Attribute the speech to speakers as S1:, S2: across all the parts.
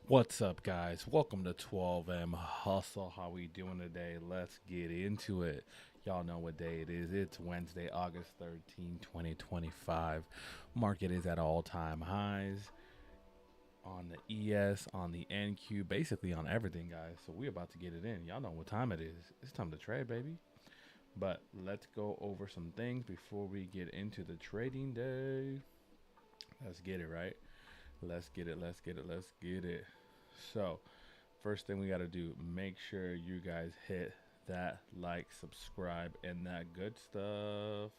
S1: What's up, guys? Welcome to 12M Hustle. How we doing today? Let's get into it. Y'all know what day it is. It's Wednesday, August 13, 2025. Market is at all-time highs on the ES, on the NQ, basically on everything, guys. So we're about to get it in. Y'all know what time it is. It's time to trade, baby. But let's go over some things before we get into the trading day. Let's get it, right? Let's get it. Let's get it. Let's get it. So, first thing we got to do, make sure you guys hit that like, subscribe, and that good stuff.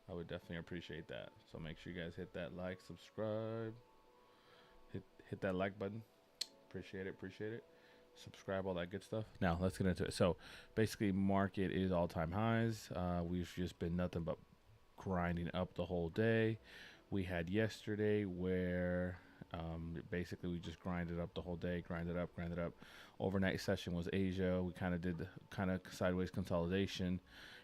S1: I would definitely appreciate that. So make sure you guys hit that like, subscribe, hit that like button. Appreciate it, appreciate it. Subscribe, all that good stuff. Now let's get into it. So basically, market is all-time highs. We've just been nothing but grinding up the whole day. We had yesterday where basically we just grinded up the whole day, grinded up, grinded up. Overnight session was Asia. We kind of did kind of sideways consolidation,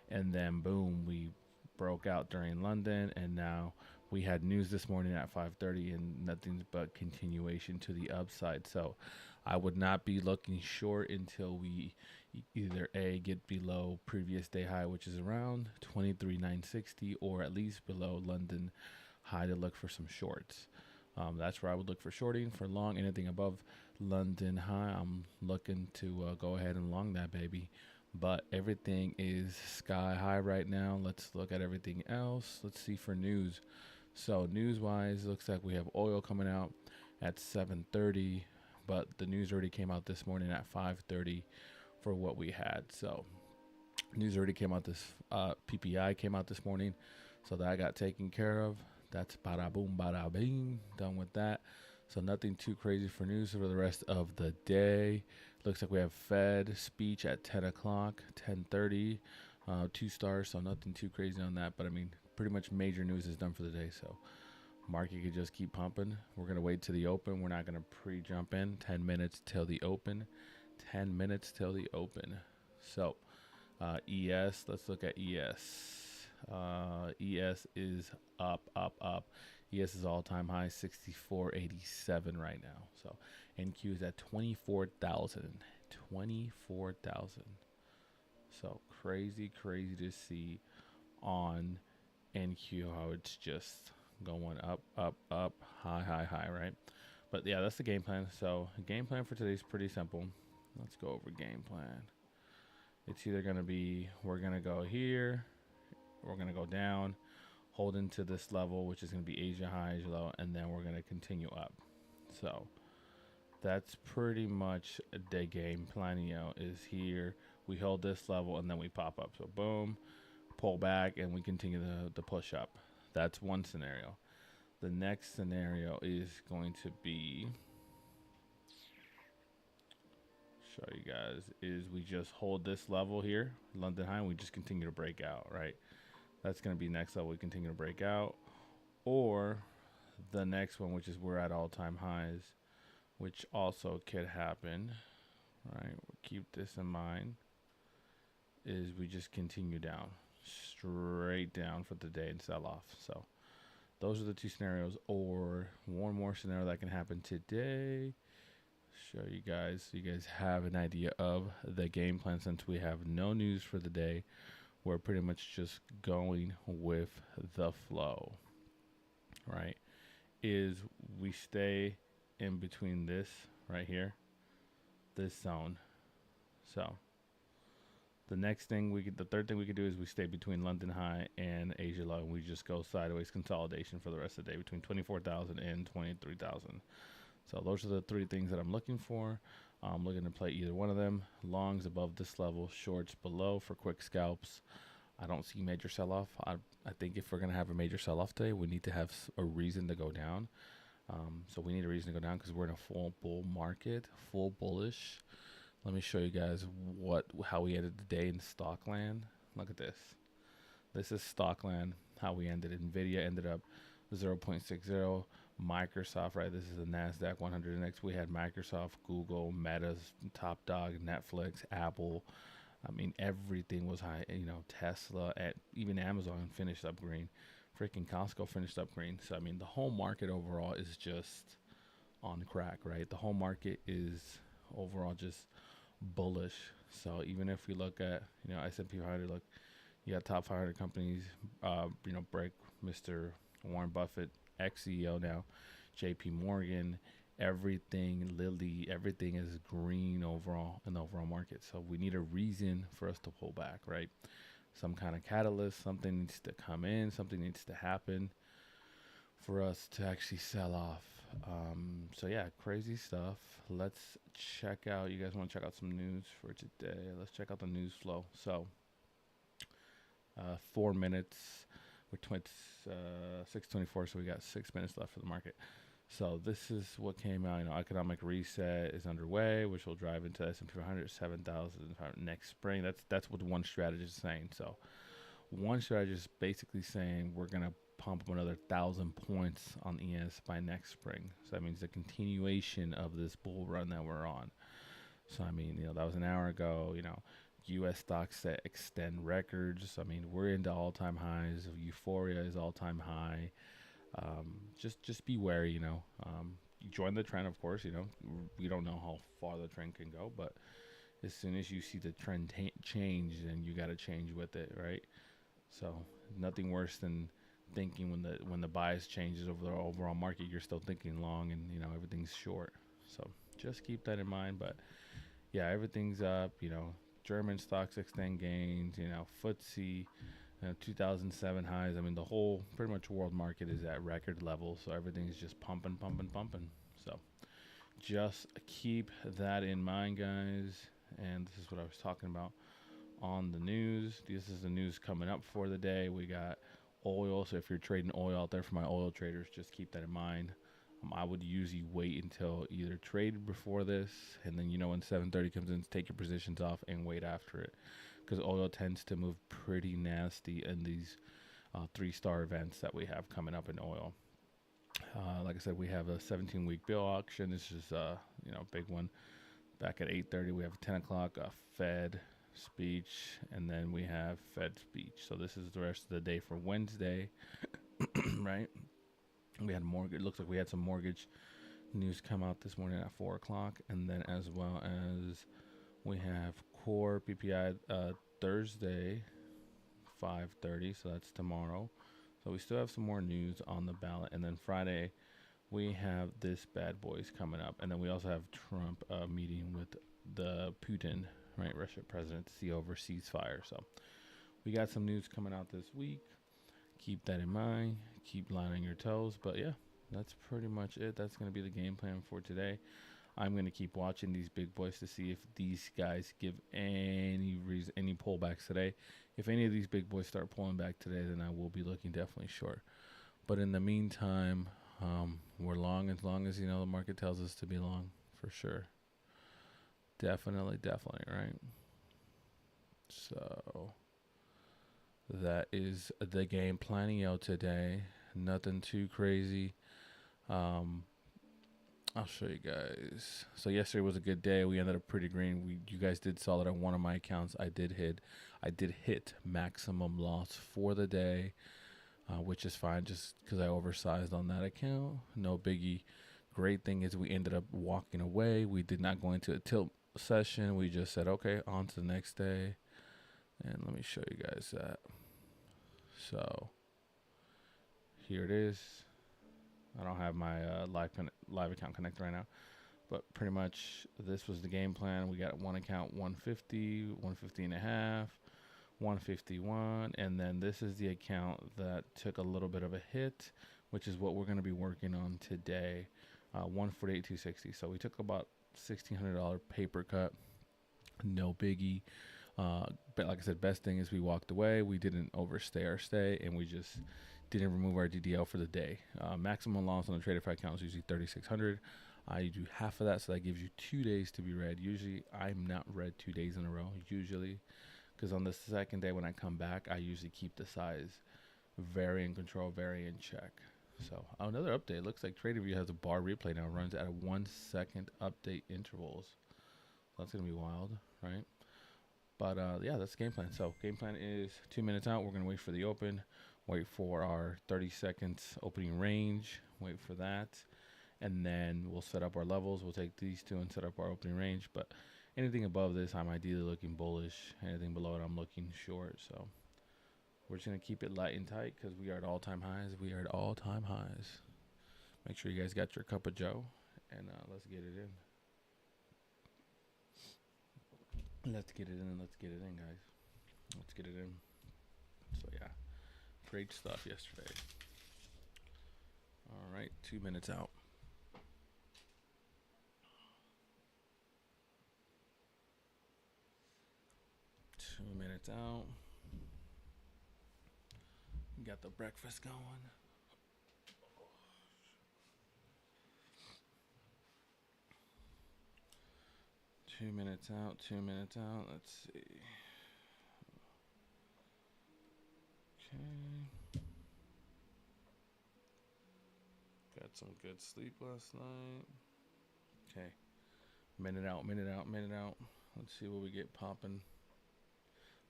S1: and then boom, we broke out during London, and now we had news this morning at 5:30, and nothing but continuation to the upside. So I would not be looking short until we either A, get below previous day high, which is around 23,960, or at least below London high to look for some shorts. That's where I would look for shorting. For long, anything above London high, I'm looking to go ahead and long that baby. But everything is sky high right now. Let's look at everything else. Let's see for news. So news wise, looks like we have oil coming out at 7:30, but the news already came out this morning at 5:30 for what we had. So news already came out. This PPI came out this morning, so that got taken care of. That's bada boom, bada bing. Done with that. So nothing too crazy for news for the rest of the day. Looks like we have Fed speech at 10 o'clock, 10:30, 2 stars. So nothing too crazy on that. But I mean, pretty much major news is done for the day. So market could just keep pumping. We're gonna wait to the open. We're not gonna pre-jump in. 10 minutes till the open. 10 minutes till the open. So ES. Let's look at ES. ES is up, up, up. ES is all-time high, 64.87 right now. So NQ is at 24,000. 24,000. So crazy, crazy to see on NQ how it's just going up, up, up, high, high, high, right? But yeah, that's the game plan. So game plan for today is pretty simple. Let's go over game plan. It's either going to be, we're going to go here, we're going to go down, hold into this level, which is going to be Asia high, Asia low, and then we're going to continue up. So that's pretty much the game plan, is here. We hold this level and then we pop up. So boom, pull back, and we continue the push up. That's one scenario. The next scenario is going to be, show you guys, is we just hold this level here, London high, and we just continue to break out, right? That's going to be next level. We continue to break out. Or the next one, which is we're at all-time highs, which also could happen, right? Keep this in mind, is we just continue down, straight down for the day and sell off. So those are the two scenarios. Or one more scenario that can happen today. Show you guys so you guys have an idea of the game plan. Since we have no news for the day, we're pretty much just going with the flow, right? Is we stay in between this right here, this zone. So the third thing we could do is we stay between London high and Asia low, and we just go sideways consolidation for the rest of the day between 24,000 and 23,000. So those are the three things that I'm looking for. I'm looking to play either one of them. Longs above this level, shorts below for quick scalps. I don't see major sell-off. I think if we're going to have a major sell-off today, we need to have a reason to go down. So we need a reason to go down because we're in a full bull market, full bullish. Let me show you guys how we ended the day in Stockland. Look at this. This is Stockland, how we ended. NVIDIA ended up 0.60. Microsoft, right? This is the Nasdaq 100 index. We had Microsoft, Google, Meta's top dog, Netflix, Apple. I mean, everything was high. Tesla, and even Amazon finished up green. Freaking Costco finished up green. So I mean, the whole market overall is just on crack, right? The whole market is overall just bullish. So even if we look at, S&P 500, look, you got top 500 companies, break Mr. Warren Buffett, ex-CEO now, JP Morgan, everything, Lilly, everything is green overall in the overall market. So we need a reason for us to pull back, right? Some kind of catalyst, something needs to come in, something needs to happen for us to actually sell off. So yeah, crazy stuff. Let's check out. You guys want to check out some news for today? Let's check out the news flow. So, 4 minutes. It's 6:24, so we got 6 minutes left for the market. So this is what came out. Economic reset is underway, which will drive into S&P 500 7,000 next spring. That's what one strategist is saying. So one strategist is basically saying we're gonna pump up another 1,000 points on ES by next spring. So that means the continuation of this bull run that we're on. So that was an hour ago. U.S. stocks that extend records. We're into all-time highs. Euphoria is all-time high. Just be wary. You join the trend, of course. We don't know how far the trend can go, but as soon as you see the trend change, then you got to change with it, right? So nothing worse than thinking when the bias changes over the overall market, you're still thinking long, and everything's short. So just keep that in mind. But yeah, everything's up. German stocks extend gains. FTSE, 2007 highs. The whole pretty much world market is at record levels. So everything's just pumping. So just keep that in mind, guys. And this is what I was talking about on the news. This is the news coming up for the day. We got oil. So if you're trading oil out there, for my oil traders, just keep that in mind. I would usually wait until either trade before this, and then when 7:30 comes in, take your positions off and wait after it, because oil tends to move pretty nasty in these 3-star events that we have coming up in oil. Like I said, we have a 17-week bill auction. This is big one. Back at 8:30, we have 10 o'clock Fed speech, and then we have Fed speech. So this is the rest of the day for Wednesday, right? We had mortgage. It looks like we had some mortgage news come out this morning at 4 o'clock, and then as well as we have core PPI Thursday, 5:30. So that's tomorrow. So we still have some more news on the ballot, and then Friday we have this bad boys coming up, and then we also have Trump meeting with the Putin, right, Russian president, to see over ceasefire. So we got some news coming out this week. Keep that in mind. Keep lining your toes. But yeah, that's pretty much it. That's going to be the game plan for today. I'm going to keep watching these big boys to see if these guys give any pullbacks today. If any of these big boys start pulling back today, then I will be looking definitely short. But in the meantime, we're long as long as the market tells us to be long, for sure. Definitely, right? So that is the game planning out today. Nothing too crazy. I'll show you guys. So yesterday was a good day. We ended up pretty green. You guys did solid on one of my accounts. I did hit maximum loss for the day, which is fine, just because I oversized on that account. No biggie. Great thing is we ended up walking away. We did not go into a tilt session. We just said, okay, on to the next day. And let me show you guys that. So here it is. I don't have my live account connected right now, but pretty much this was the game plan. We got one account 150, 150 and a half, 151, and then this is the account that took a little bit of a hit, which is what we're going to be working on today. 148, 260. So we took about $1,600 paper cut. No biggie. But like I said, best thing is we walked away. We didn't overstay our stay, and we just didn't remove our DDL for the day. Maximum loss on the Trader 5 account is usually 3,600. I do half of that, so that gives you 2 days to be read. Usually, I'm not read 2 days in a row, usually, because on the second day when I come back, I usually keep the size very in control, very in check. So another update. Looks like TradingView has a bar replay now. Runs at a 1 second update intervals. So that's going to be wild, right? But yeah, that's the game plan. So game plan is 2 minutes out. We're going to wait for the open. Wait for our 30 seconds opening range. Wait for that. and then we'll set up our levels. We'll take these two and set up our opening range. But anything above this, I'm ideally looking bullish. Anything below it, I'm looking short. So we're just going to keep it light and tight because we are at all-time highs. We are at all-time highs. Make sure you guys got your cup of joe, and let's get it in. Let's get it in. Let's get it in, guys. Let's get it in. So, yeah, great stuff yesterday. All right, 2 minutes out. 2 minutes out. Got the breakfast going. 2 minutes out. 2 minutes out. Let's see. Okay. Got some good sleep last night. Okay. Minute out. Minute out. Minute out. Let's see what we get popping.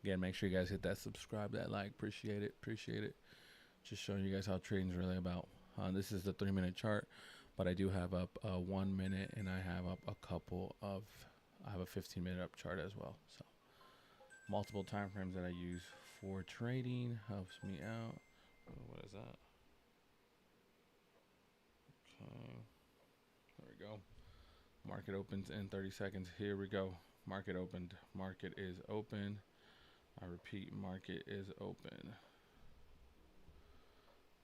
S1: Again, make sure you guys hit that subscribe, that like. Appreciate it. Appreciate it. Just showing you guys how trading is really about. This is the 3-minute chart, but I do have up 1 minute, and I have up a couple of. I have a 15-minute up chart as well. So multiple time frames that I use for trading helps me out. What is that? Okay. There we go. Market opens in 30 seconds. Here we go. Market opened. Market is open. I repeat, market is open.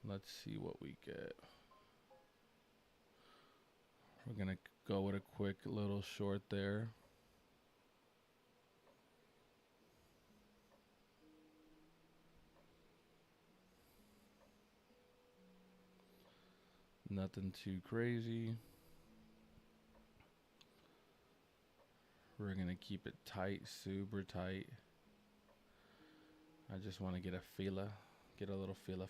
S1: Let's see what we get. We're going to go with a quick little short there. Nothing too crazy. We're going to keep it tight, super tight. I just want to get a feeler, get a little feeler,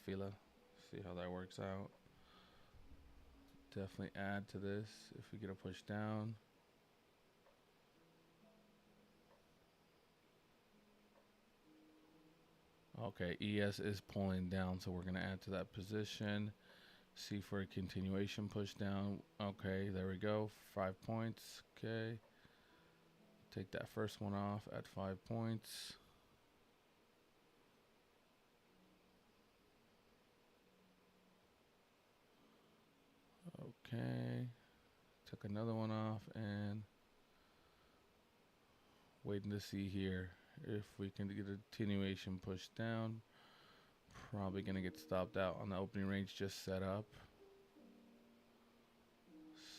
S1: see how that works out. Definitely add to this if we get a push down. Okay, ES is pulling down, so we're going to add to that position. See for a continuation push down. Okay, there we go. 5 points. Okay. Take that first one off at 5 points. Okay. Took another one off and waiting to see here if we can get a continuation push down. Probably going to get stopped out on the opening range just set up.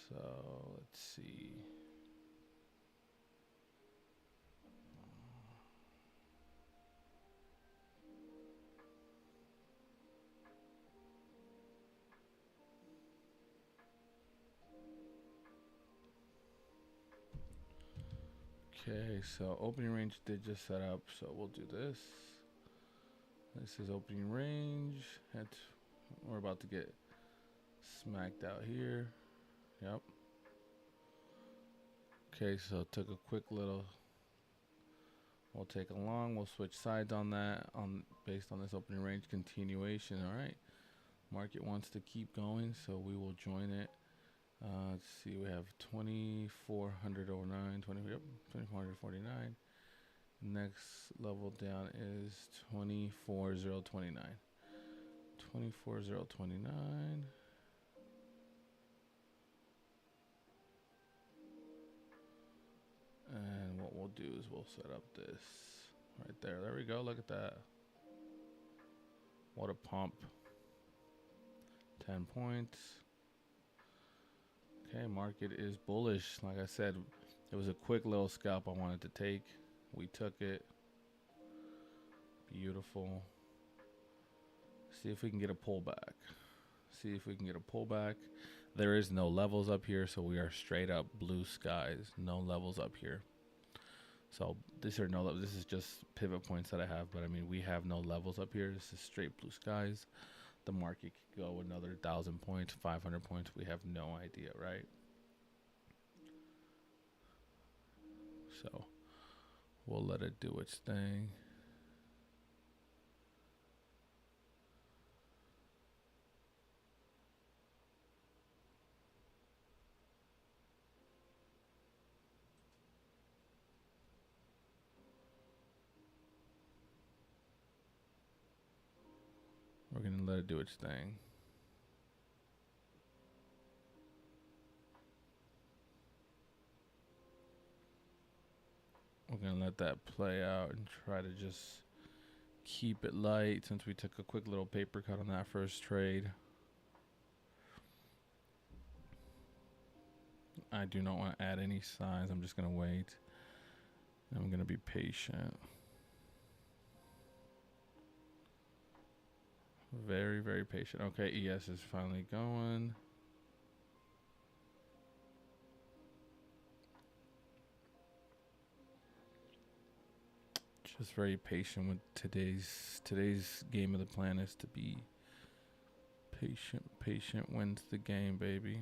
S1: So let's see. Okay, so opening range did just set up, so we'll do this. This is opening range. We're about to get smacked out here. Yep. Okay, so took a quick little. We'll take a long. We'll switch sides on that based on this opening range continuation. All right. Market wants to keep going, so we will join it. Let's see, we have 2409, 2449. Next level down is 24029. 24029. And what we'll do is we'll set up this right there. There we go. Look at that. What a pump. 10 points. Okay, market is bullish. Like I said, it was a quick little scalp I wanted to take. We took it. Beautiful. See if we can get a pullback. See if we can get a pullback. There is no levels up here, so we are straight up blue skies. No levels up here. So this is just pivot points that I have, but I mean we have no levels up here. This is straight blue skies. The market could go another 1,000 points, 500 points. We have no idea, right? So we'll let it do its thing. it do its thing. We're going to let that play out and try to just keep it light since we took a quick little paper cut on that first trade. I do not want to add any size. I'm just going to wait. I'm going to be patient. Very, very patient. Okay, ES is finally going. Just very patient with today's game of the plan is to be patient. Patient wins the game, baby.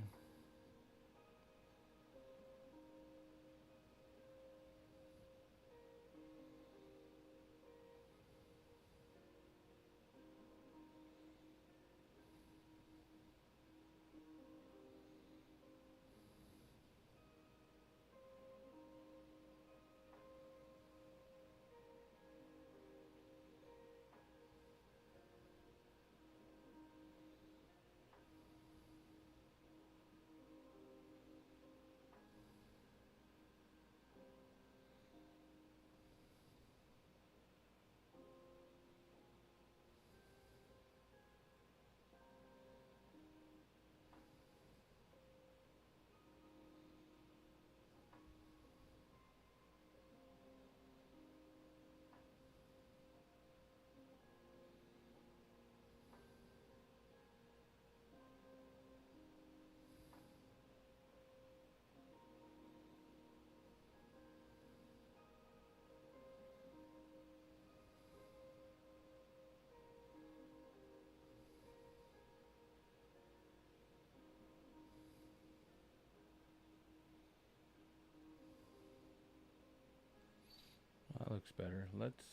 S1: That looks better. Let's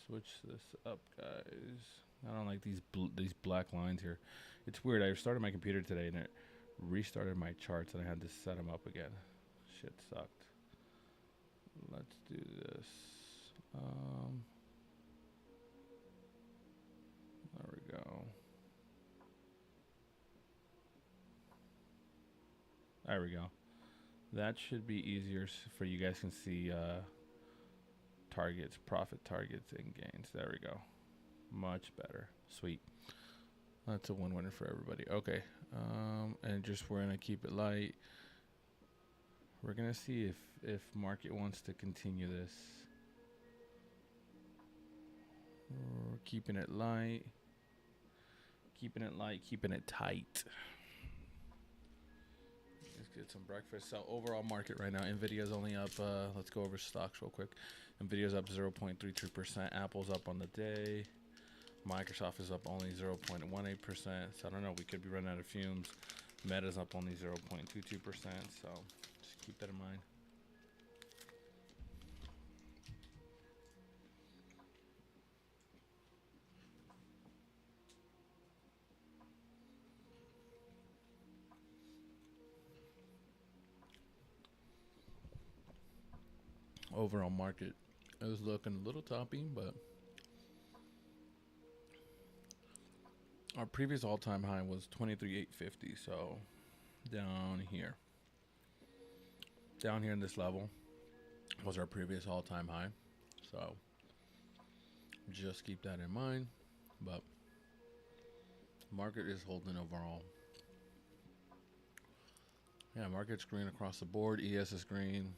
S1: switch this up, guys. I don't like these black lines here. It's weird. I started my computer today and it restarted my charts and I had to set them up again. Shit sucked. Let's do this. There we go. There we go. That should be easier for you guys can see targets, profit targets, and gains. There we go. Much better. Sweet. That's a win-winner for everybody. Okay. And just we're going to keep it light. We're going to see if market wants to continue this. We're keeping it light. Keeping it light, keeping it tight. Let's get some breakfast. So overall market right now, Nvidia's only up. Let's go over stocks real quick. Nvidia's up 0.33%. Apple's up on the day. Microsoft is up only 0.18%. So I don't know. We could be running out of fumes. Meta's up only 0.22%. So just keep that in mind. Overall market is looking a little toppy, but our previous all-time high was 23,850. So down here in this level was our previous all-time high. So just keep that in mind. But market is holding overall. Yeah, market's green across the board. ES is green.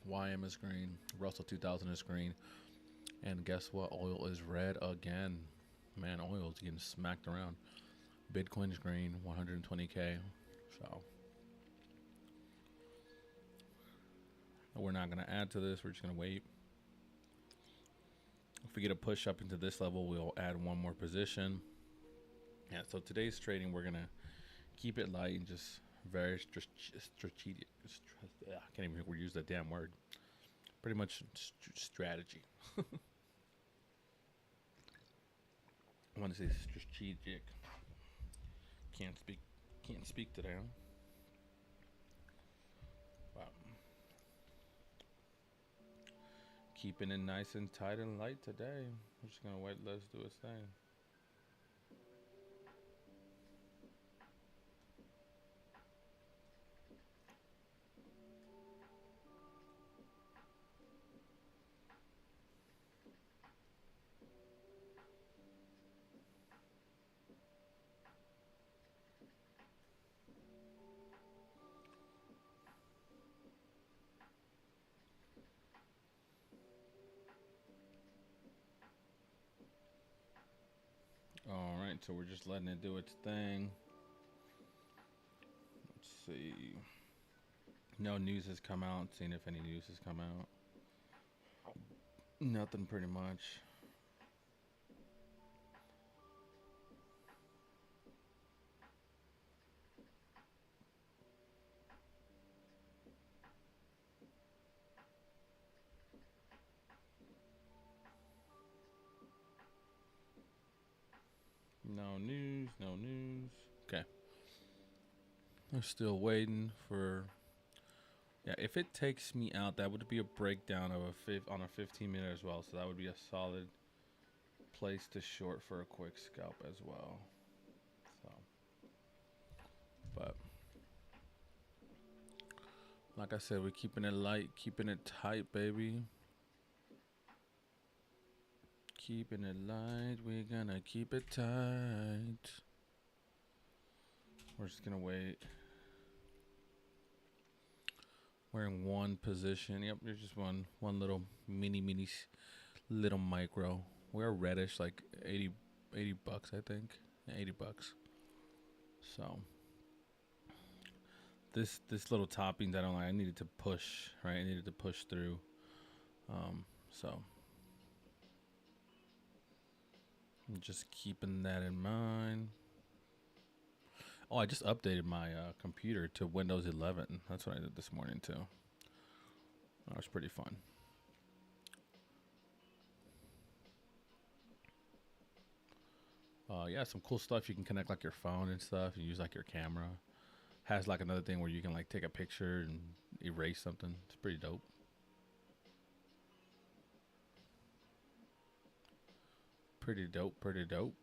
S1: YM is green. Russell 2000 is green. And guess what? Oil is red again. Man, oil is getting smacked around. Bitcoin's green, 120K. So we're not going to add to this. We're just going to wait. If we get a push up into this level, we'll add one more position. Yeah, so today's trading, we're going to keep it light and just very strategic. I can't even use that damn word. Pretty much strategy. I want to say strategic. Can't speak today. Huh? Wow. Keeping it nice and tight and light today. I'm just gonna wait. Let's do its thing. Alright, so we're just letting it do its thing. Let's see. No news has come out. Seeing if any news has come out. Nothing, pretty much. No news, no news. Okay. We're still waiting for. Yeah, if it takes me out, that would be a breakdown of on a 15-minute as well. So that would be a solid place to short for a quick scalp as well. So, but like I said, we're keeping it light, keeping it tight, baby. Keeping it light, we're gonna keep it tight. We're just gonna wait. We're in one position. Yep, there's just one little mini little micro. We're reddish, like 80 bucks, I think. 80 bucks. So this little toppings I don't like. I needed to push, right? I needed to push through. So I'm just keeping that in mind. Oh, I just updated my computer to Windows 11. That's what I did this morning too. That was pretty fun. Yeah, some cool stuff. You can connect like your phone and stuff. You use like your camera. Has like another thing where you can like take a picture and erase something. It's pretty dope. Pretty dope. Pretty dope.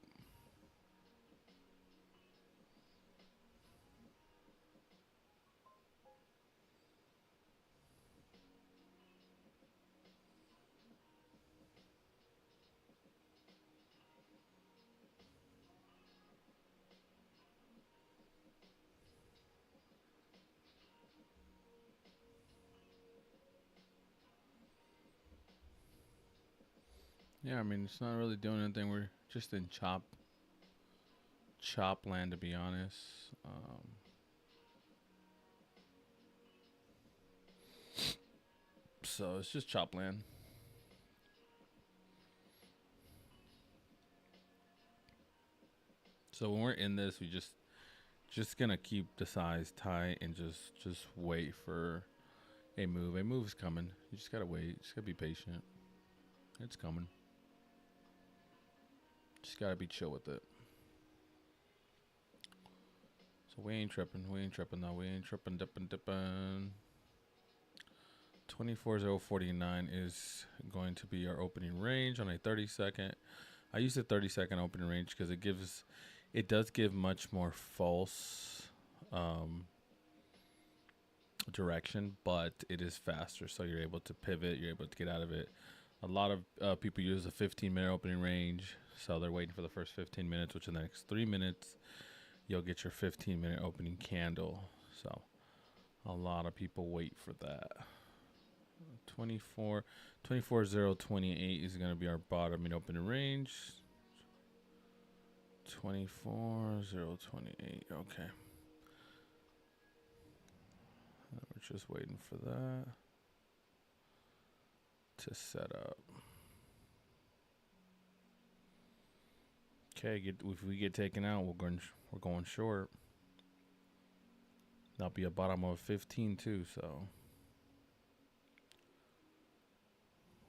S1: Yeah, I mean, it's not really doing anything. We're just in chop land, to be honest. So it's just chop land. So when we're in this, we just gonna keep the size tight and just wait for a move. A move's coming. You just gotta wait. Just gotta be patient. It's coming. Just gotta be chill with it. So we ain't tripping. We ain't tripping though. We ain't tripping. Dipping. 24,049 is going to be our opening range on a 30-second. I use the 30-second opening range because it does give much more false direction, but it is faster, so you're able to pivot. You're able to get out of it. A lot of people use a 15-minute opening range, so they're waiting for the first 15 minutes, which in the next 3 minutes, you'll get your 15-minute opening candle. So a lot of people wait for that. 24,028 is going to be our bottom opening range. 24,028. Okay. We're just waiting for that to set up. Okay, if we get taken out, we're going short. That'll be a bottom of 15 too, so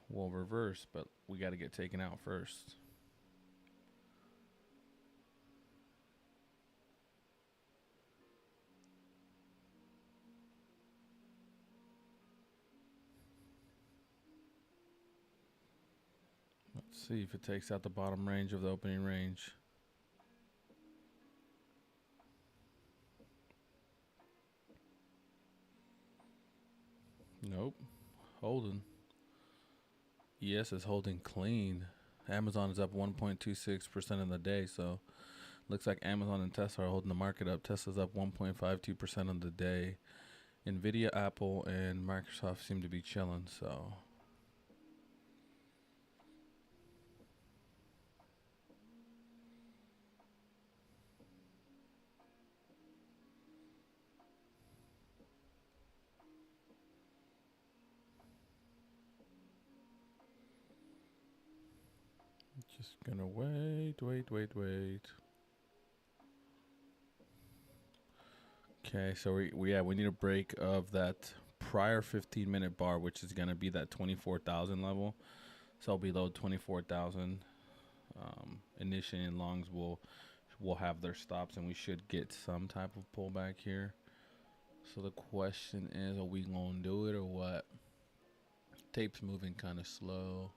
S1: we'll reverse, but we got to get taken out first. Let's see if it takes out the bottom range of the opening range. Nope. Holding. ES is holding clean. Amazon is up 1.26% in the day, so looks like Amazon and Tesla are holding the market up. Tesla's up 1.52% on the day. Nvidia, Apple, and Microsoft seem to be chilling, so Just gonna wait. Okay, so we need a break of that prior 15-minute bar, which is gonna be that 24,000 level. So below 24,000, initiating longs will have their stops, and we should get some type of pullback here. So the question is, are we gonna do it or what? Tape's moving kind of slow.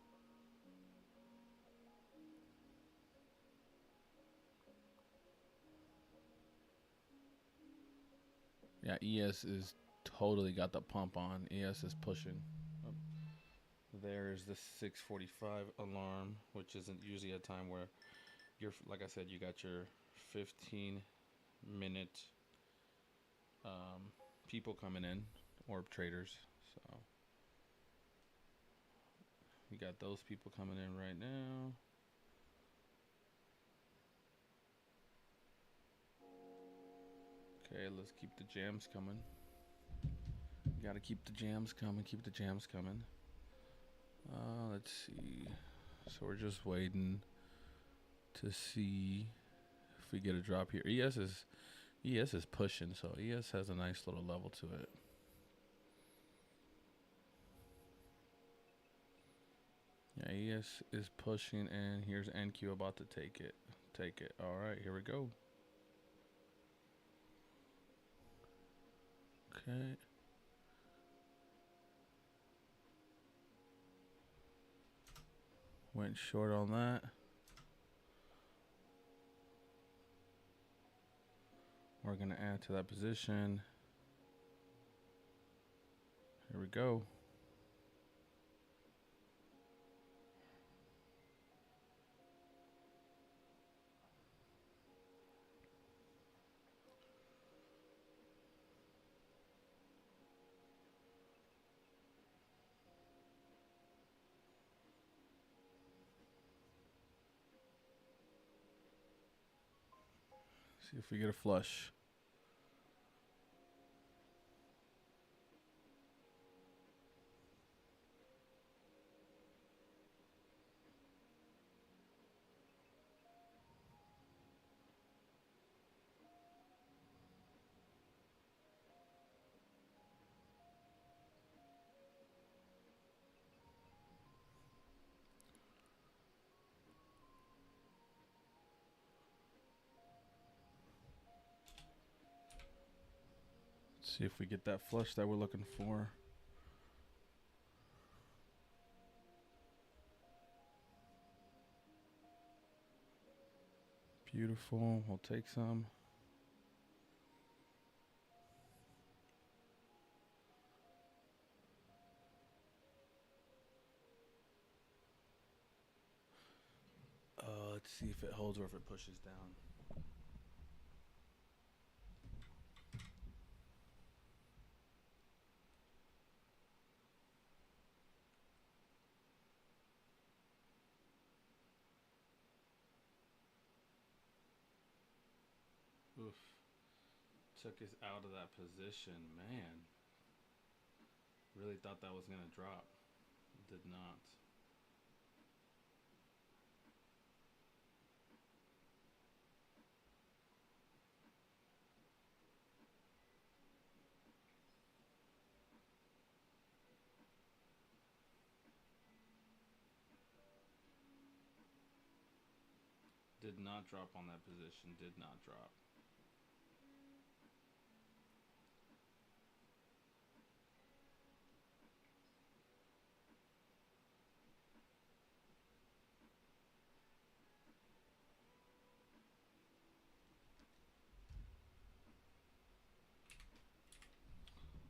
S1: Yeah, ES is totally got the pump on. ES is pushing. Oh, there's the 6:45 alarm, which isn't usually a time where you're, like I said, you got your 15-minute people coming in, or traders. So you got those people coming in right now. Okay, let's keep the jams coming. You gotta keep the jams coming. Let's see. So we're just waiting to see if we get a drop here. ES is pushing, so ES has a nice little level to it. Yeah, ES is pushing, and here's NQ about to take it. All right, here we go. Okay. Went short on that. We're going to add to that position. Here we go. See if we get a flush. See if we get that flush that we're looking for. Beautiful. We'll take some. Let's see if it holds or if it pushes down. Oof. Took us out of that position, man. Really thought that was going to drop. Did not. Did not drop on that position. Did not drop.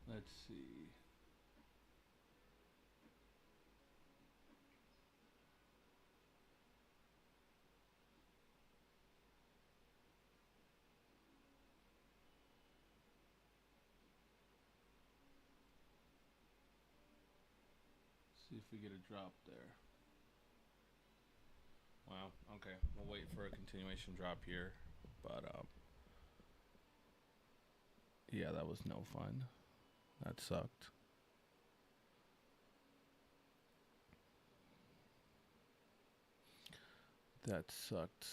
S1: Let's see. See if we get a drop there. Wow. Okay. We'll wait for a continuation drop here. But, yeah, that was no fun. That sucked. That sucked.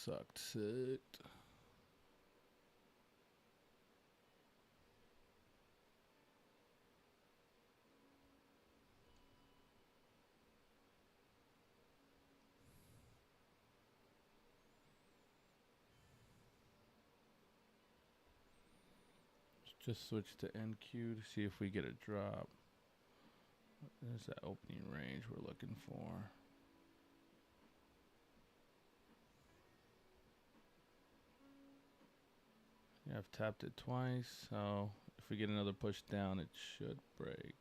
S1: Just switch to NQ to see if we get a drop. There's that opening range we're looking for. Yeah, I've tapped it twice, so if we get another push down, it should break.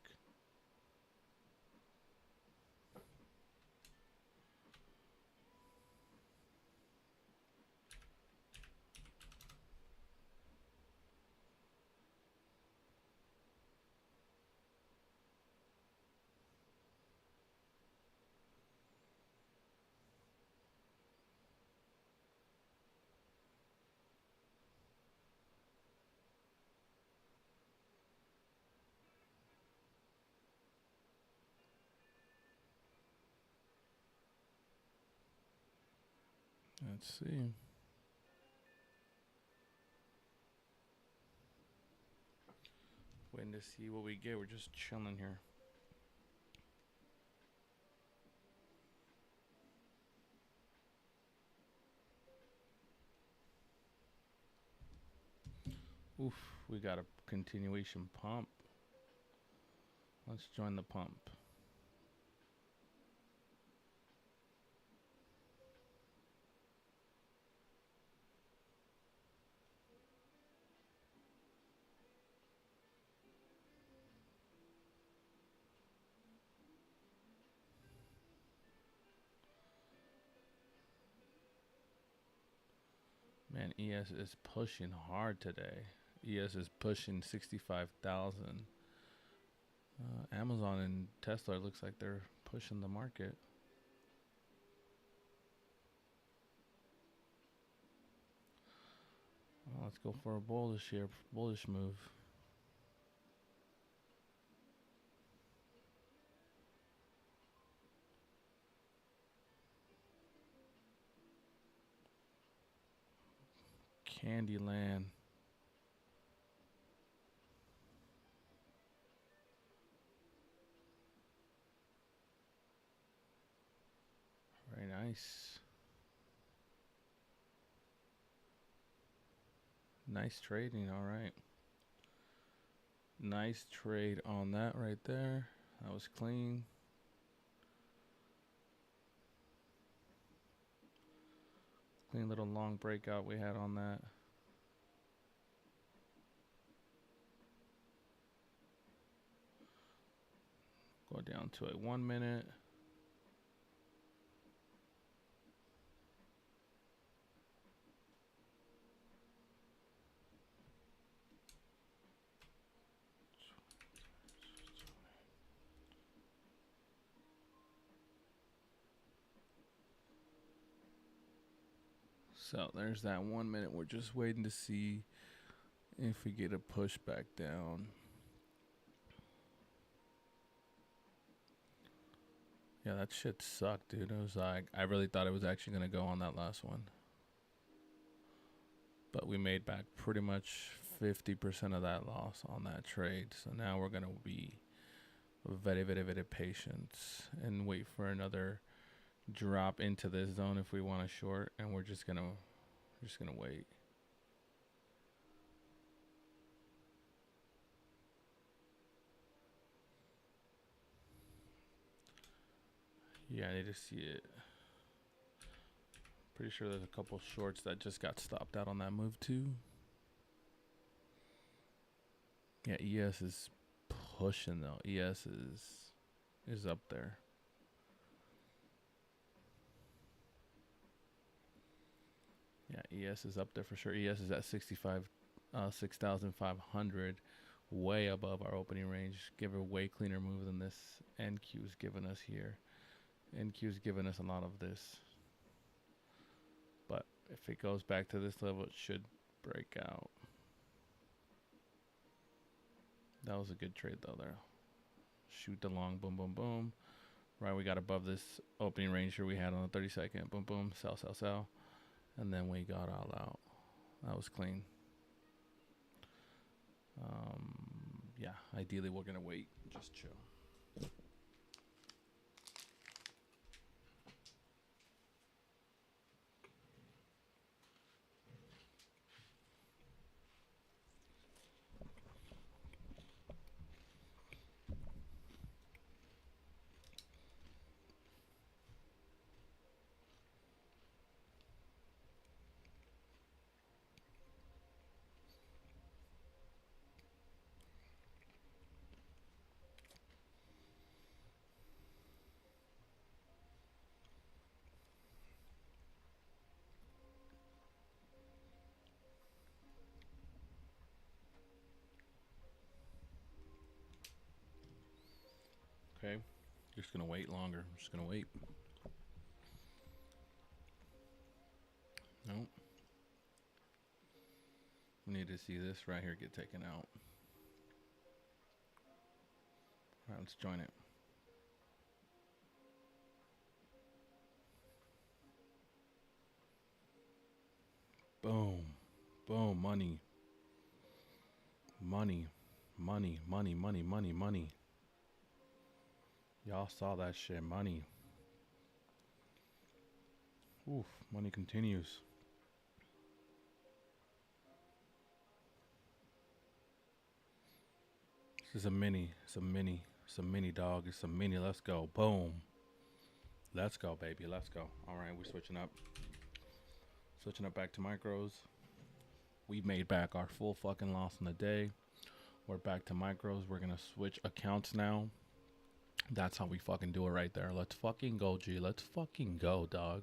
S1: Let's see. Waiting to see what we get. We're just chilling here. Oof, we got a continuation pump. Let's join the pump. Man, ES is pushing hard today. ES is pushing 65,000. Amazon and Tesla looks like they're pushing the market. Well, let's go for a bullish move. Candyland. Very nice. Nice trading, all right. Nice trade on that right there. That was clean. Clean little long breakout we had on that. Go down to a 1 minute. So there's that 1 minute. We're just waiting to see if we get a push back down. Yeah, that shit sucked, dude. It was like, I really thought it was actually going to go on that last one. But we made back pretty much 50% of that loss on that trade. So now we're going to be very patient and wait for another drop into this zone if we want to short, and we're just gonna wait. Yeah, I need to see it. Pretty sure there's a couple shorts that just got stopped out on that move too. Yeah, ES is pushing though. ES is up there. Yeah, ES is up there for sure. ES is at 6,500, way above our opening range. Give a way cleaner move than this NQ is giving us here. NQ is giving us a lot of this. But if it goes back to this level, it should break out. That was a good trade though there. Shoot the long, boom, boom, boom. Right, we got above this opening range here we had on the 30-second. Boom, boom, sell, sell, sell. And then we got all out. That was clean. Yeah, ideally we're going to wait. Just chill. Okay, just going to wait longer. I'm just going to wait. Nope. We need to see this right here get taken out. All right, let's join it. Boom. Boom. Money. Money. Money. Money. Money. Money. Money. Y'all saw that shit. Money. Oof. Money continues. This is a mini. It's a mini. It's a mini, dog. It's a mini. Let's go. Boom. Let's go, baby. Let's go. All right, we're switching up. Switching up back to micros. We made back our full fucking loss in the day. We're back to micros. We're going to switch accounts now. That's how we fucking do it right there. Let's fucking go, G. Let's fucking go, dog.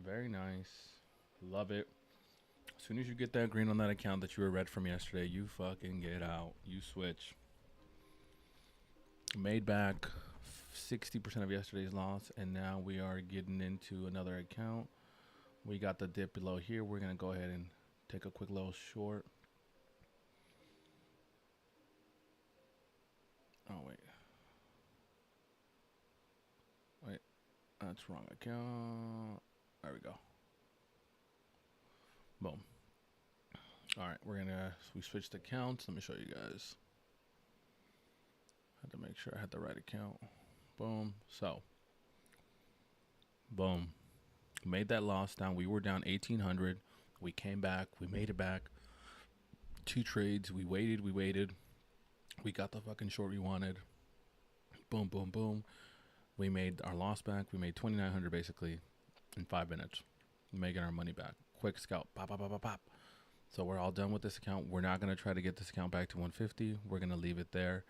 S1: Very nice. Love it. As soon as you get that green on that account that you were red from yesterday, you fucking get out. You switch. Made back 60% of yesterday's loss, and now we are getting into another account. We got the dip below here. We're going to go ahead and take a quick little short. Oh, wait. Wait. That's wrong account. There we go. Boom. All right. We switched accounts. Let me show you guys. Had to make sure I had the right account. Boom. So. Boom. Made that loss down. We were down 1,800. We came back. We made it back. 2 trades. We waited. We got the fucking short we wanted. Boom, boom, boom. We made our loss back. We made 2,900 basically in 5 minutes. Making our money back. Quick scalp. Pop, pop, pop, pop, pop. So we're all done with this account. We're not going to try to get this account back to 150. We're going to leave it there.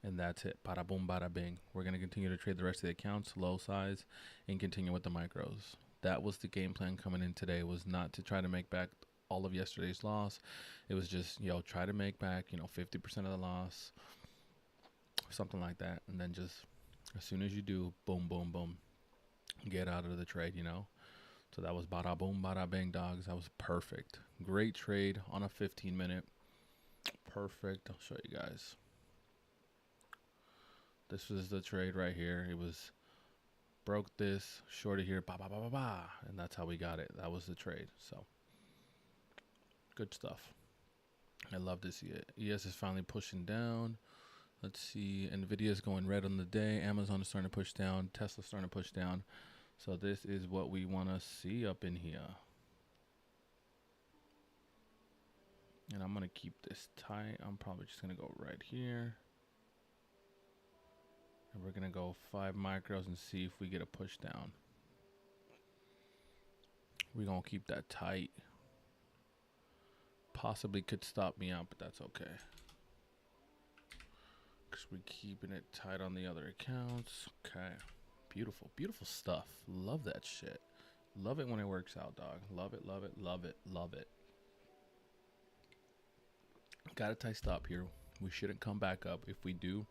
S1: And that's it. Bada boom, bada bing. We're going to continue to trade the rest of the accounts, low size, and continue with the micros. That was the game plan coming in today, was not to try to make back all of yesterday's loss. It was just, try to make back, 50% of the loss, something like that. And then just as soon as you do, boom, boom, boom, get out of the trade, So that was bada boom, bada bang, dogs. That was perfect. Great trade on a 15-minute. Perfect. I'll show you guys. This was the trade right here. It was broke this, shorted here, ba ba ba ba ba, and that's how we got it. That was the trade. So good stuff. I love to see it. ES is finally pushing down. Let's see. Nvidia is going red on the day. Amazon is starting to push down. Tesla's starting to push down. So this is what we want to see up in here. And I'm going to keep this tight. I'm probably just going to go right here. And we're going to go 5 micros and see if we get a push down. We're going to keep that tight. Possibly could stop me out, but that's okay. Because we're keeping it tight on the other accounts. Okay. Beautiful, beautiful stuff. Love that shit. Love it when it works out, dog. Love it, love it, love it, love it. Got a tight stop here. We shouldn't come back up. If we do,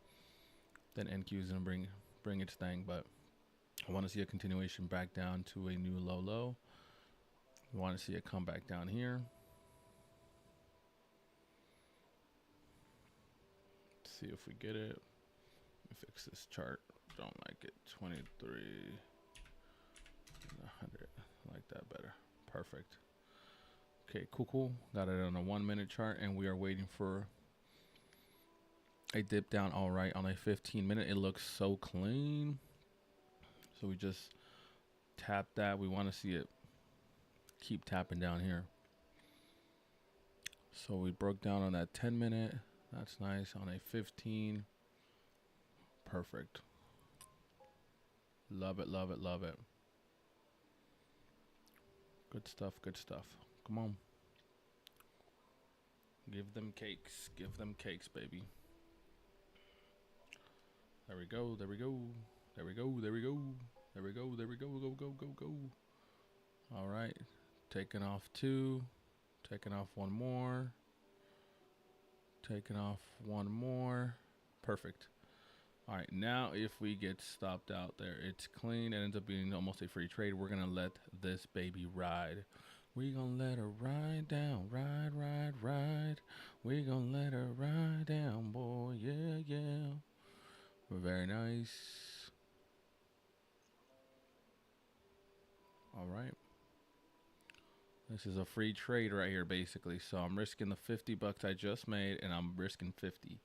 S1: then NQ is going to bring its thing. But I want to see a continuation back down to a new low. I want to see it come back down here. See if we get it. fix this chart. Don't like it. 23. 100. I like that better. Perfect. Okay, cool. Got it on a 1 minute chart, and we are waiting for a dip down. All right, on a 15 minute, it looks so clean. So we just tap that. We want to see it keep tapping down here. So we broke down on that 10 minute. That's nice. On a 15. Perfect. Love it, love it, love it. Good stuff, good stuff. Come on. Give them cakes. Give them cakes, baby. There we go, there we go. There we go, there we go. There we go, there we go, go, go, go, go. All right. Taking off 2. Taking off 1 more. Taking off 1 more. Perfect. All right, now if we get stopped out there, it's clean. It ends up being almost a free trade. We're going to let this baby ride. We're going to let her ride down. Ride, ride, ride. We're going to let her ride down, boy. Yeah, yeah. Very nice. All right. This is a free trade right here, basically. So I'm risking the 50 bucks I just made, and I'm risking 50.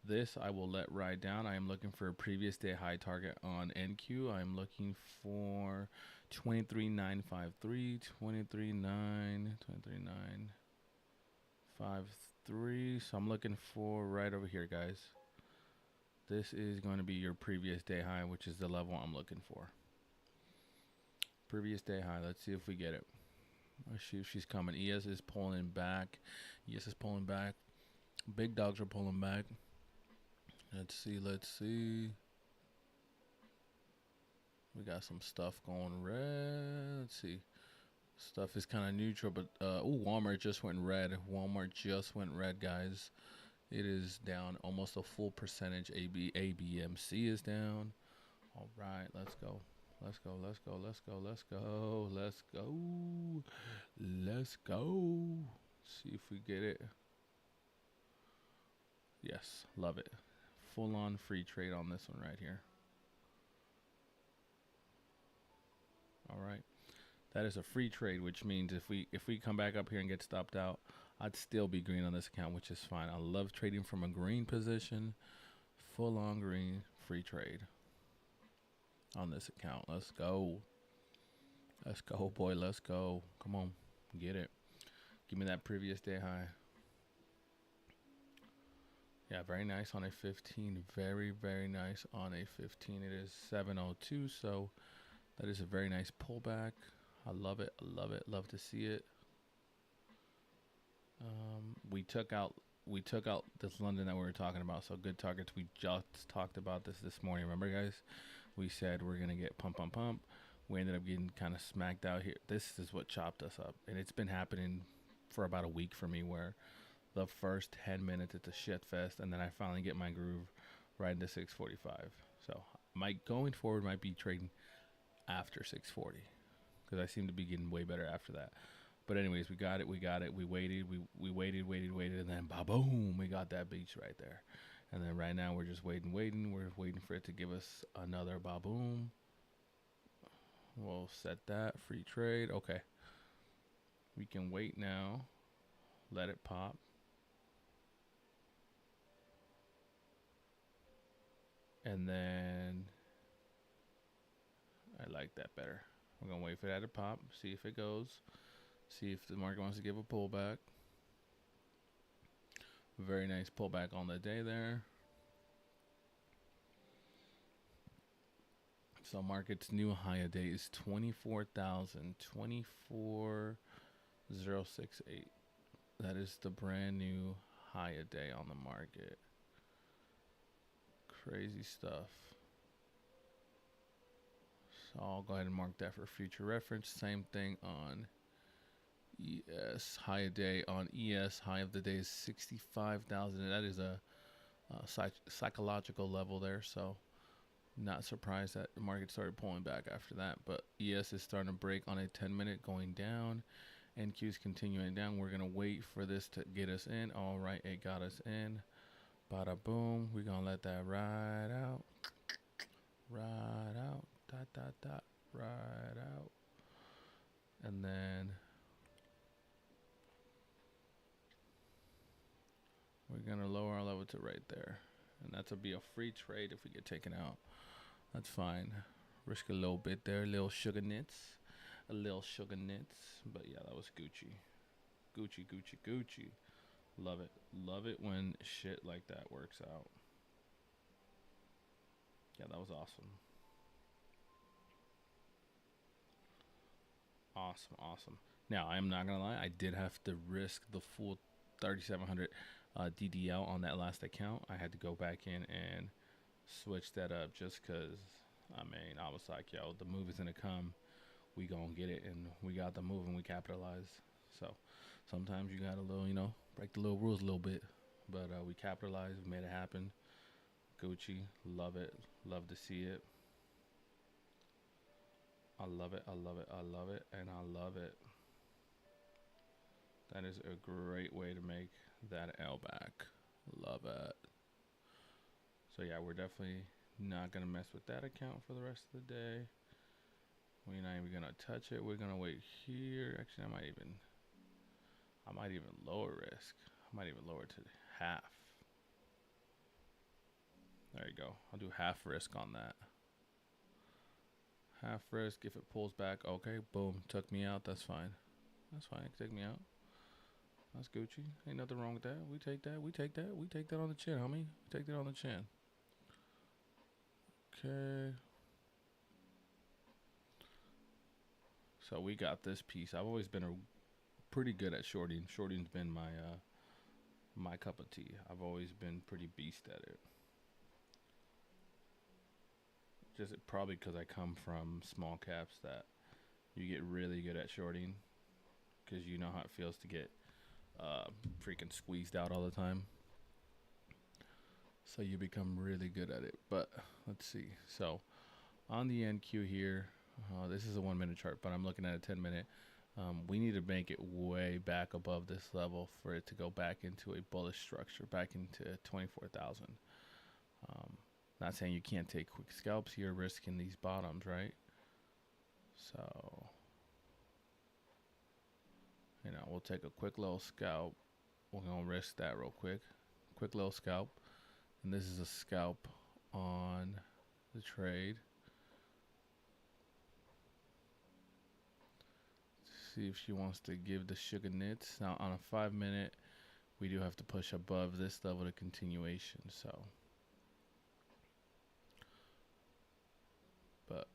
S1: This I will let ride down. I am looking for a previous day high target on NQ. I'm looking for 23.953, 23.953. So I'm looking for right over here, guys. This is going to be your previous day high, which is the level I'm looking for. Previous day high. Let's see if we get it. Let's see if she's coming. ES is pulling back. ES is pulling back. Big dogs are pulling back. Let's see, let's see. We got some stuff going red. Let's see. Stuff is kind of neutral, but Walmart just went red. Walmart just went red, guys. It is down almost a full percentage. ABMC is down. All right, let's go. Let's go, let's go, let's go, let's go, let's go. Let's go. See if we get it. Yes, love it. Full on free trade on this one right here. All right. That is a free trade, which means if we come back up here and get stopped out, I'd still be green on this account, which is fine. I love trading from a green position. Full on green, free trade on this account. Let's go. Let's go, boy. Let's go. Come on. Get it. Give me that previous day high. Yeah, very nice on a 15. Very, very nice on a 15. It is 702, so that is a very nice pullback. I love it. I love it. Love to see it. We took out this London that we were talking about. So good targets. We just talked about this morning. Remember, guys? We said we're gonna get pump. We ended up getting kind of smacked out here. This is what chopped us up, and it's been happening for about a week for me, where the first 10 minutes it's a shit fest, and then I finally get my groove right into 645. So going forward might be trading after 640, because I seem to be getting way better after that. But anyways, we got it. We waited, we waited, and then boom, we got that beach right there. And then right now we're just waiting. We're waiting for it to give us another boom. We'll set that free trade. Okay, we can wait now. Let it pop. And then I like that better. We're going to wait for that to pop, see if it goes, see if the market wants to give a pullback. Very nice pullback on the day there. So market's new high a day is 24,068. That is the brand new high a day on the market. Crazy stuff. So I'll go ahead and mark that for future reference. Same thing on ES. High a day on ES. High of the day is 65,000. That is a psychological level there. So not surprised that the market started pulling back after that. But ES is starting to break on a 10-minute going down. NQ is continuing down. We're going to wait for this to get us in. All right, it got us in. Bada boom. We're going to let that ride out. Ride out. Dot, dot, dot. Ride out. And then we're going to lower our level to right there. And that'll be a free trade if we get taken out. That's fine. Risk a little bit there. A little sugar nits. A little sugar nits. But yeah, that was Gucci. Gucci, Gucci, Gucci. Love it. Love it when shit like that works out. Yeah, that was awesome. Awesome, awesome. Now, I'm not going to lie. I did have to risk the full 3,700 DDL on that last account. I had to go back in and switch that up just because, I mean, I was like, yo, the move is going to come. We going to get it. And we got the move and we capitalized. So sometimes you got to little, you know, break the little rules a little bit. But we capitalized. We made it happen. Gucci. Love it. Love to see it. I love it. I love it. I love it. And I love it. That is a great way to make that L back. Love it. So yeah, we're definitely not going to mess with that account for the rest of the day. We're not even going to touch it. We're going to wait here. Actually, I might even lower risk. I might even lower to half. There you go. I'll do half risk on that. Half risk. If it pulls back, okay, boom, took me out. That's fine. That's fine. Take me out. That's Gucci. Ain't nothing wrong with that. We take that. We take that. We take that on the chin, homie. We take that on the chin. Okay. So we got this piece. I've always been pretty good at shorting. Shorting's been my cup of tea. I've always been pretty beast at it. Just probably because I come from small caps that you get really good at shorting because you know how it feels to get freaking squeezed out all the time. So you become really good at it. But let's see. So on the NQ here, this is a 1 minute chart, but I'm looking at a 10 minute. We need to make it way back above this level for it to go back into a bullish structure, back into 24,000. Not saying you can't take quick scalps here, risking these bottoms, right? So, you know, we'll take a quick little scalp. We're going to risk that real quick. Quick little scalp. And this is a scalp on the trade. See if she wants to give the sugar nits. Now, on a 5 minute, we do have to push above this level to continuation. So, but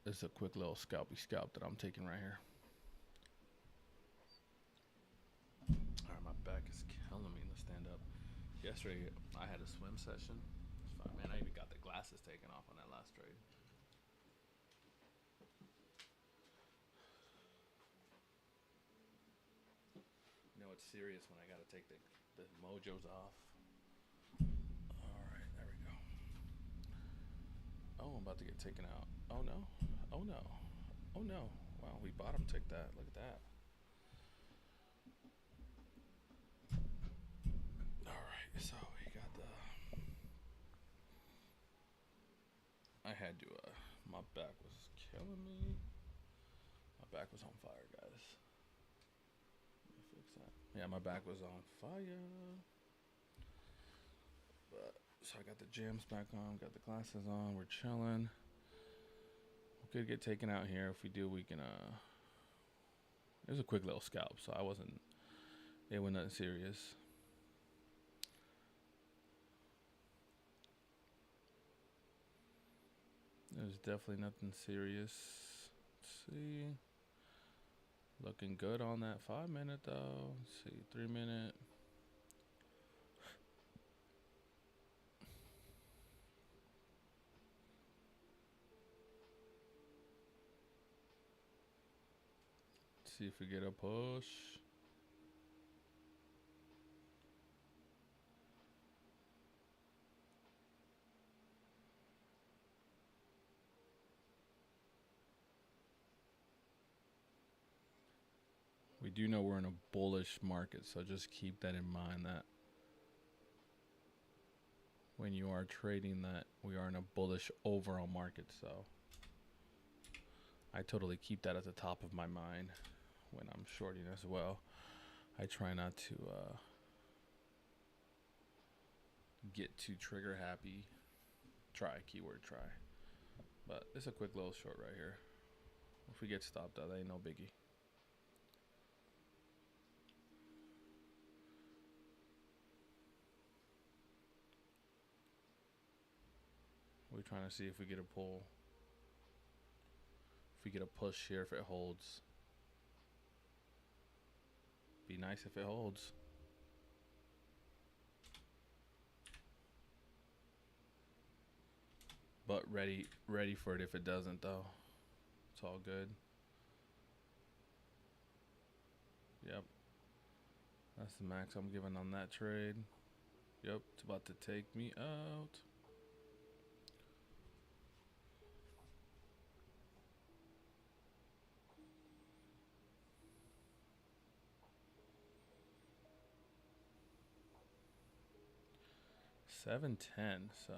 S1: it's a quick little scalpy scalp that I'm taking right here. All right, my back is killing me to stand up. Yesterday, I had a swim session. It's fine, man. I even got the glasses taken off on that last trade. You know, it's serious when I got to take the mojos off. All right, there we go. Oh, I'm about to get taken out. Oh, no. Oh, no. Oh, no. Wow, we bottom ticked that. Look at that. All right, so we got the... I had to, my back was killing me. My back was on fire, guys. Let me fix that. Yeah, my back was on fire. But, so I got the jams back on, got the glasses on, we're chilling. We could get taken out here. If we do, we can, it was a quick little scalp, so it wasn't nothing serious. There's definitely nothing serious. Let's see. Looking good on that 5 minute though. Let's see, 3 minute. Let's see if we get a push. We do know we're in a bullish market, so just keep that in mind that when you are trading that we are in a bullish overall market. So I totally keep that at the top of my mind when I'm shorting as well. I try not to get too trigger happy. Keyword try. But it's a quick little short right here. If we get stopped out, that ain't no biggie. We're trying to see if we get a pull. If we get a push here, if it holds. Be nice if it holds. But ready for it if it doesn't though. It's all good. Yep. That's the max I'm giving on that trade. Yep, it's about to take me out. $7.10, so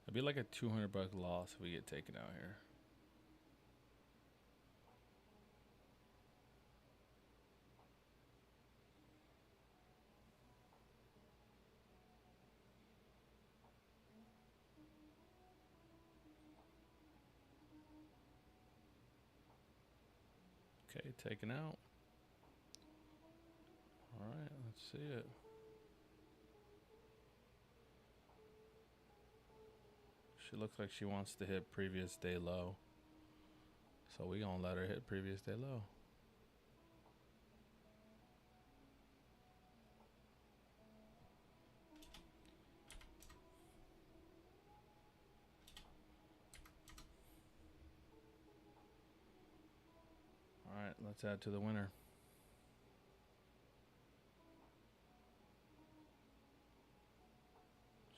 S1: it'd be like a $200 loss if we get taken out here. Okay, taken out. All right, let's see it. She looks like she wants to hit previous day low. So we gonna let her hit previous day low. All right, let's add to the winner.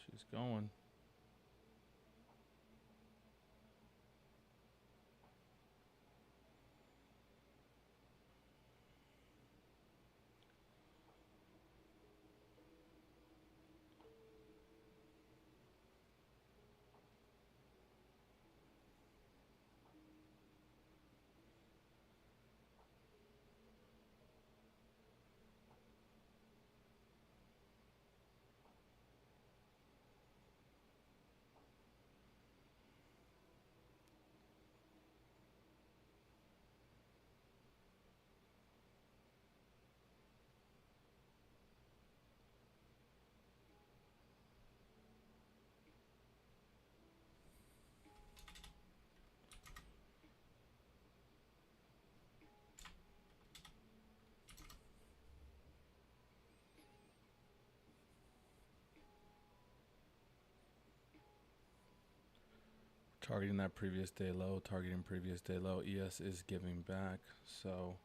S1: She's going. Targeting that previous day low, targeting previous day low. ES is giving back, so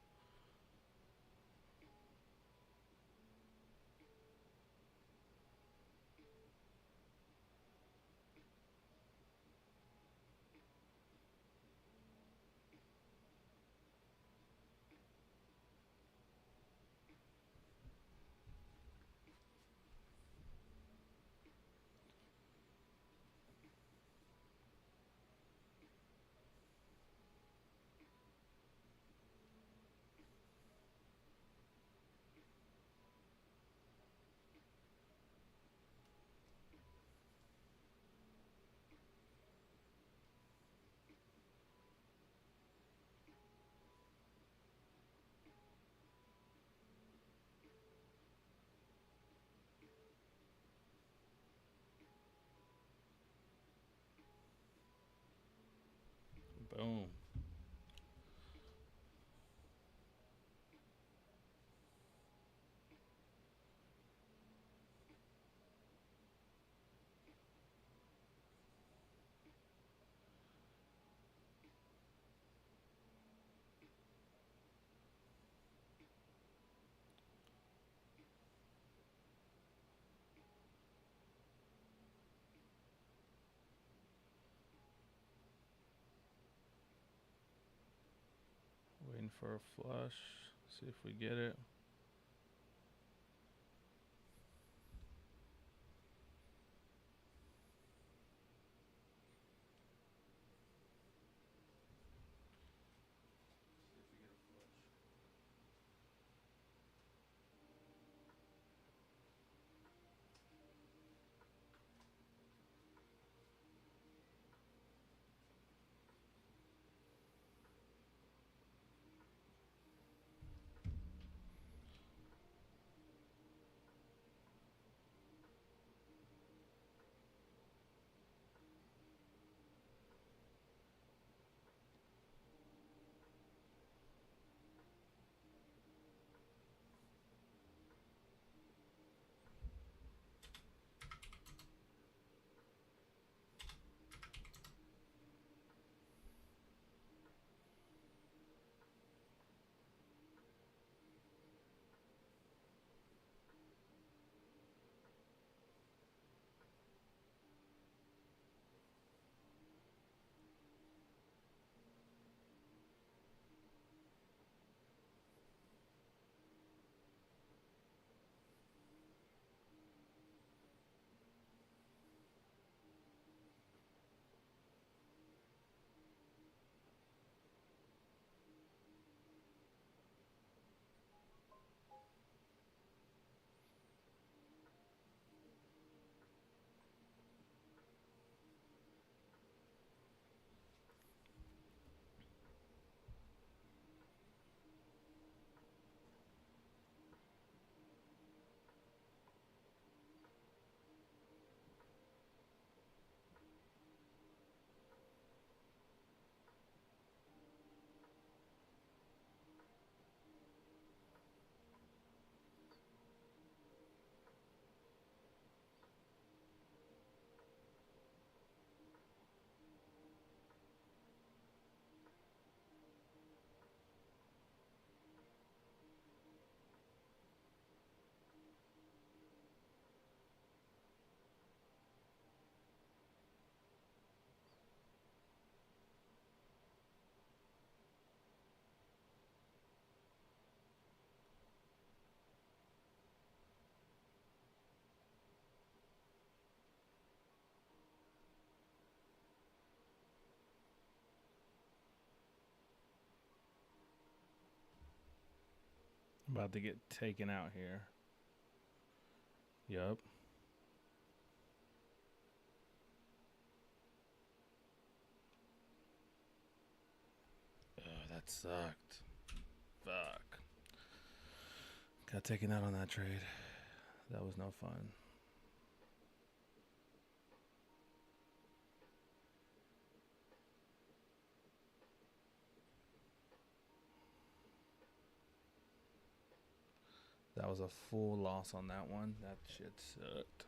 S1: boom. Waiting for a flush. See if we get it. About to get taken out here. Yup. Oh, that sucked. Fuck. Got taken out on that trade. That was no fun. That was a full loss on that one. That shit sucked.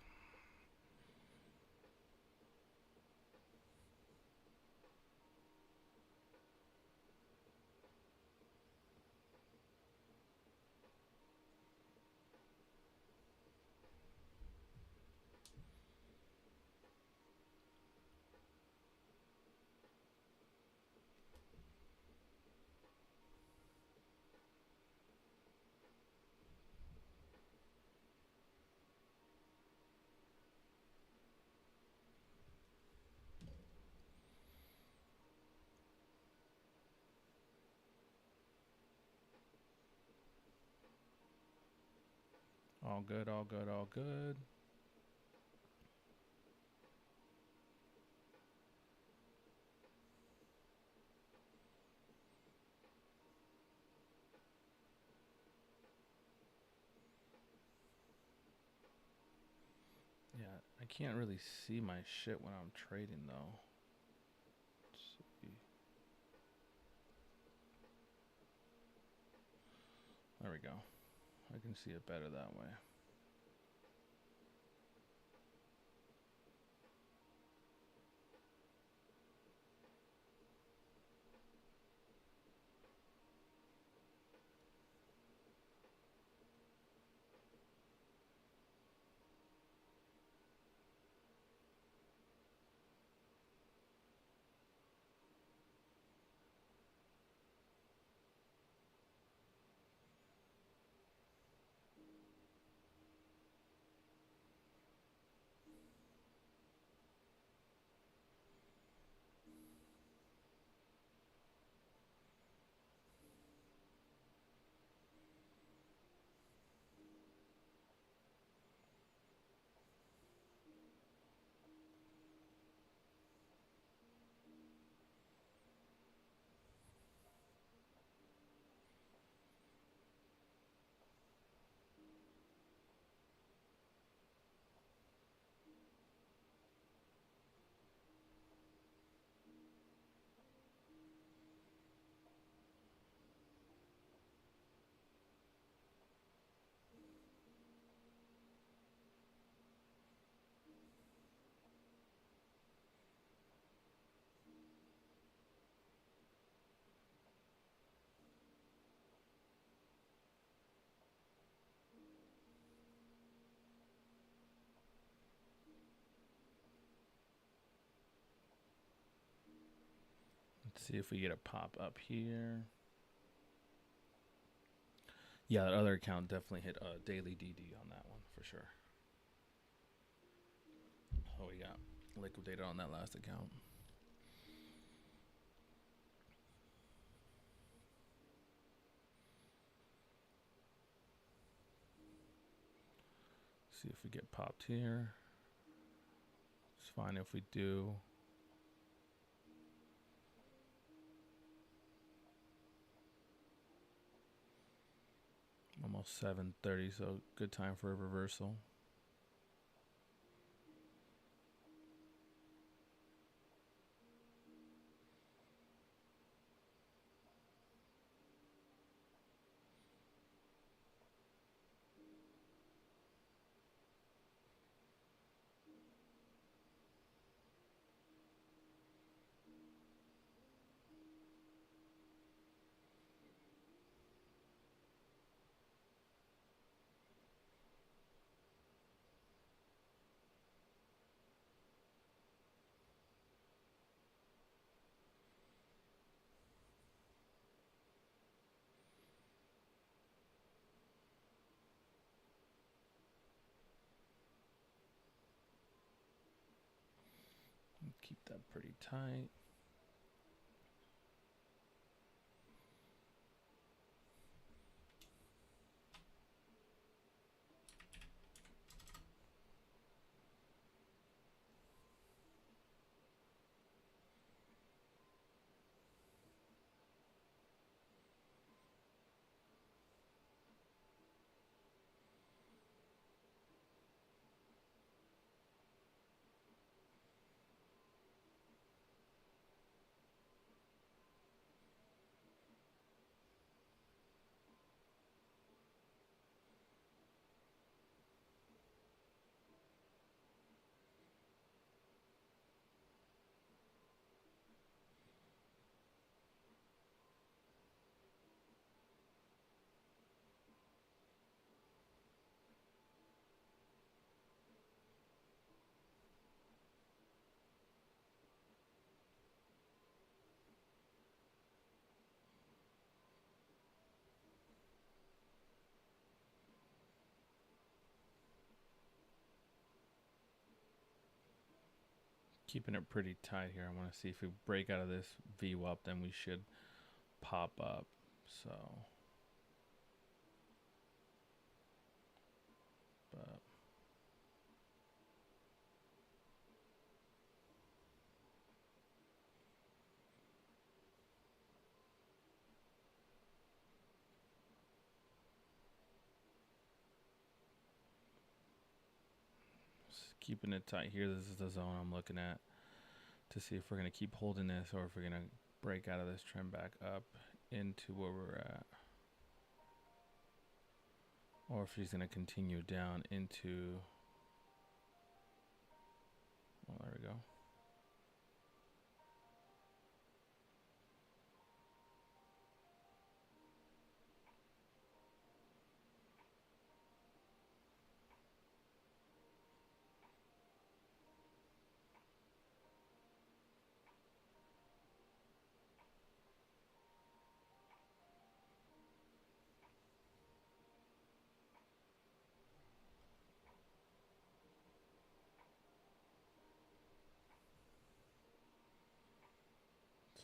S1: All good, all good, all good. Yeah, I can't really see my shit when I'm trading though. Let's see. There we go. I can see it better that way. See if we get a pop up here. Yeah, that other account definitely hit a daily DD on that one for sure. Oh, we got liquidated on that last account. See if we get popped here. It's fine if we do. Almost 7:30, so good time for a reversal. Keep that pretty tight. Keeping it pretty tight here. I want to see if we break out of this VWAP, then we should pop up. So, but keeping it tight here. This is the zone I'm looking at to see if we're going to keep holding this or if we're going to break out of this trend back up into where we're at. Or if she's going to continue down into, well, there we go.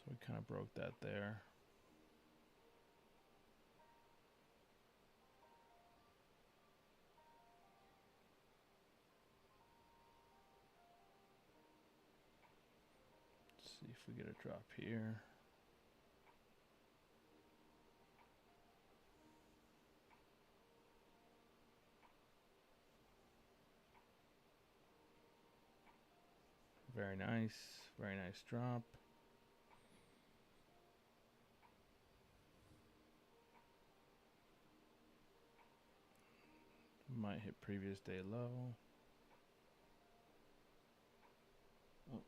S1: So we kind of broke that there. Let's see if we get a drop here. Very nice drop. Might hit previous day low. Oh.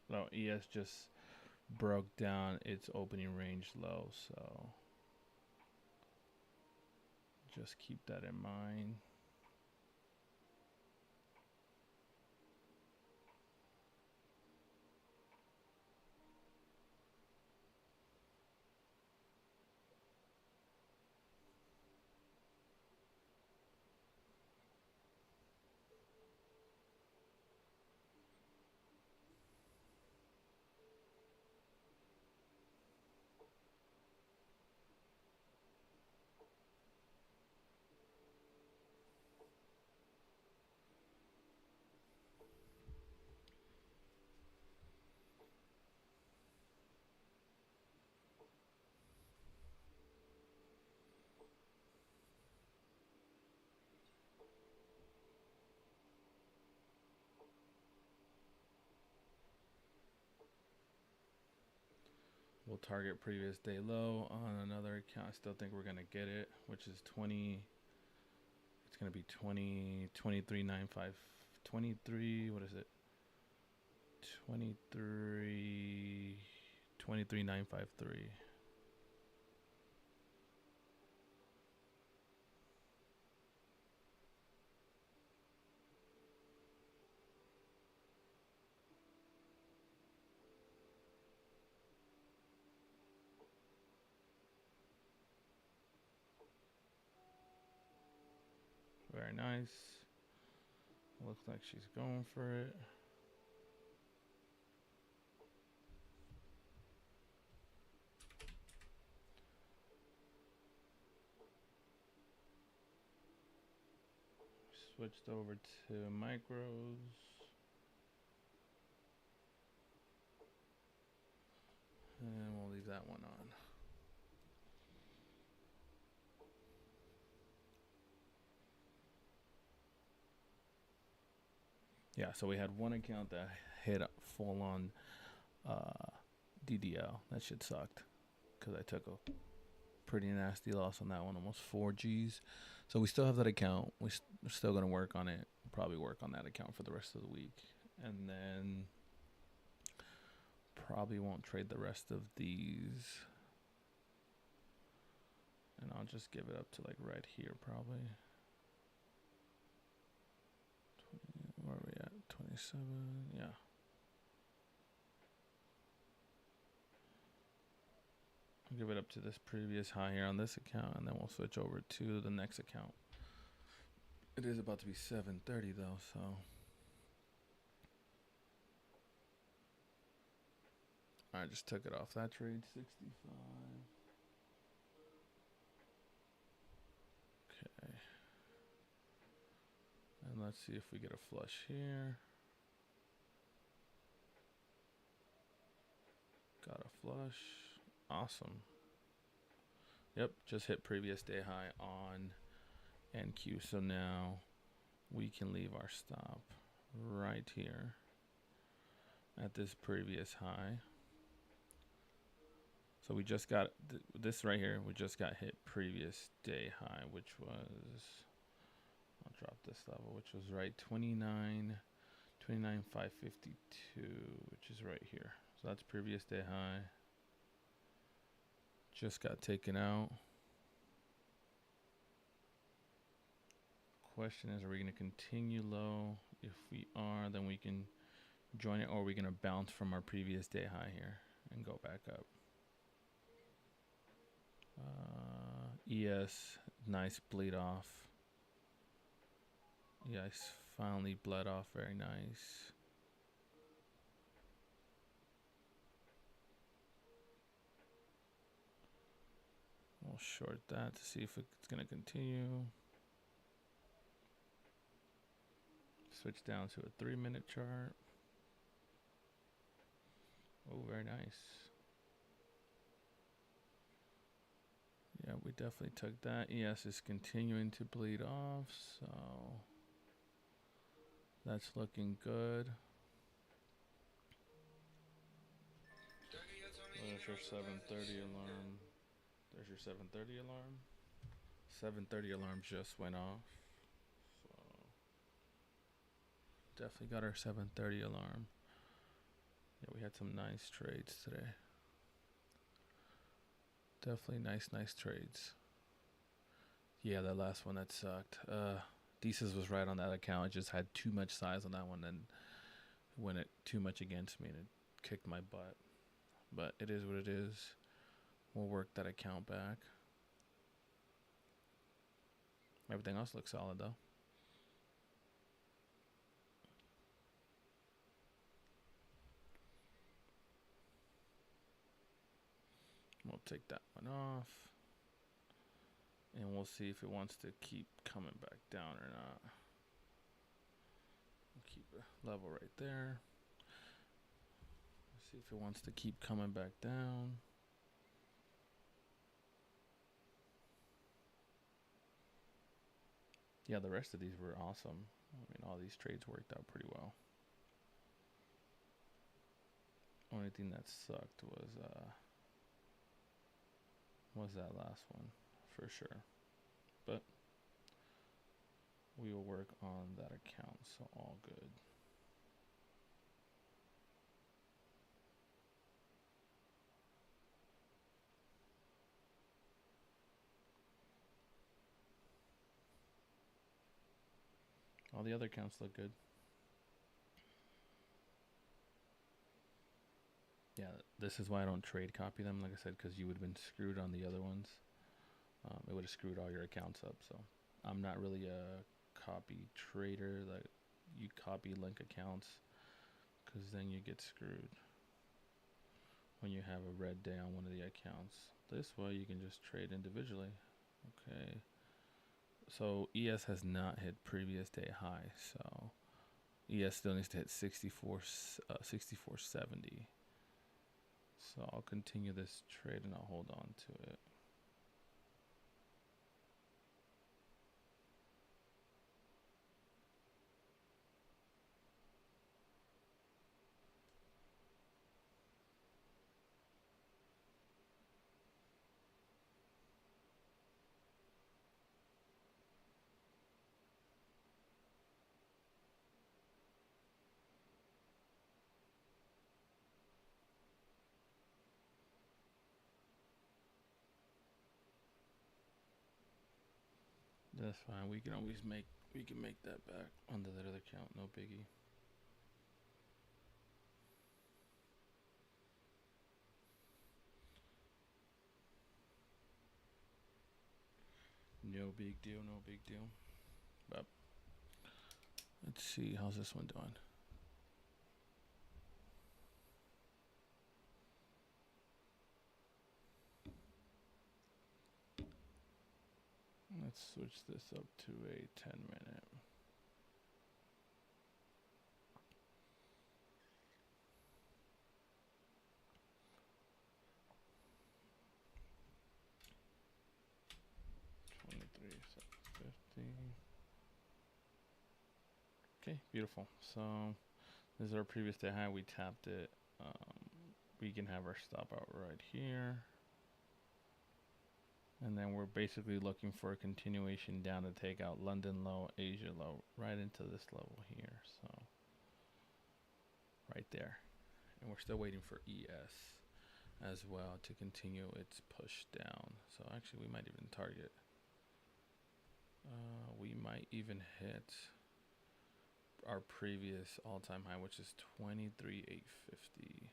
S1: No, ES just broke down its opening range low, so Just keep that in mind. We'll target previous day low on another account. I still think we're going to get it, which is 20. It's going to be 23.95. 23, what is it? 23.953. Very nice. Looks like she's going for it. Switched over to micros. And we'll leave that one on. Yeah, so we had one account that hit full on DDL. That shit sucked because I took a pretty nasty loss on that one, almost 4 G's. So we still have that account. We're still going to work on it. Probably work on that account for the rest of the week. And then probably won't trade the rest of these. And I'll just give it up to like right here probably. Where are we at? 27. Yeah. I'll give it up to this previous high here on this account, and then we'll switch over to the next account. It is about to be 7:30 though, so I just took it off that trade. 65. Okay. And let's see if we get a flush here. Got a flush. Awesome. Yep, just hit previous day high on NQ. So now we can leave our stop right here at this previous high. So we just got this right here. We just got hit previous day high, which was, I'll drop this level, which was right 29,552, which is right here. So that's previous day high. Just got taken out. Question is, are we going to continue low? If we are, then we can join it, or are we going to bounce from our previous day high here and go back up? ES, nice bleed off. Yes, finally bled off, very nice. We'll short that to see if it's going to continue. Switch down to a 3-minute chart. Oh, very nice. Yeah, we definitely took that. ES is continuing to bleed off, so that's looking good. There's your 7:30 alarm. There's your 7:30 alarm. 7:30 alarm just went off. So definitely got our 7:30 alarm. Yeah, we had some nice trades today. Definitely nice trades. Yeah, that last one that sucked. Thesis was right on that account. It just had too much size on that one and went it too much against me and it kicked my butt. But it is what it is. We'll work that account back. Everything else looks solid though. We'll take that one off. And we'll see if it wants to keep coming back down or not. We'll keep a level right there. See if it wants to keep coming back down. Yeah, the rest of these were awesome. I mean, all these trades worked out pretty well. Only thing that sucked was that last one, for sure. But we will work on that account, so all good. All the other accounts look good. Yeah, this is why I don't trade copy them, like I said, because you would have been screwed on the other ones. It would have screwed all your accounts up. So I'm not really a copy trader. Like, you copy link accounts, because then you get screwed when you have a red day on one of the accounts. This way you can just trade individually. Okay. So ES has not hit previous day high. So ES still needs to hit 64.70. So I'll continue this trade and I'll hold on to it. That's fine. We can make that back on the other account. No biggie. No big deal. No big deal. But let's see, how's this one doing? Let's switch this up to a 10-minute. Okay, beautiful. So this is our previous day high. We tapped it. We can have our stop out right here. And then we're basically looking for a continuation down to take out London low, Asia low, right into this level here. So right there. And we're still waiting for ES as well to continue its push down. So actually we might even target. We might even hit our previous all-time high, which is 23,850,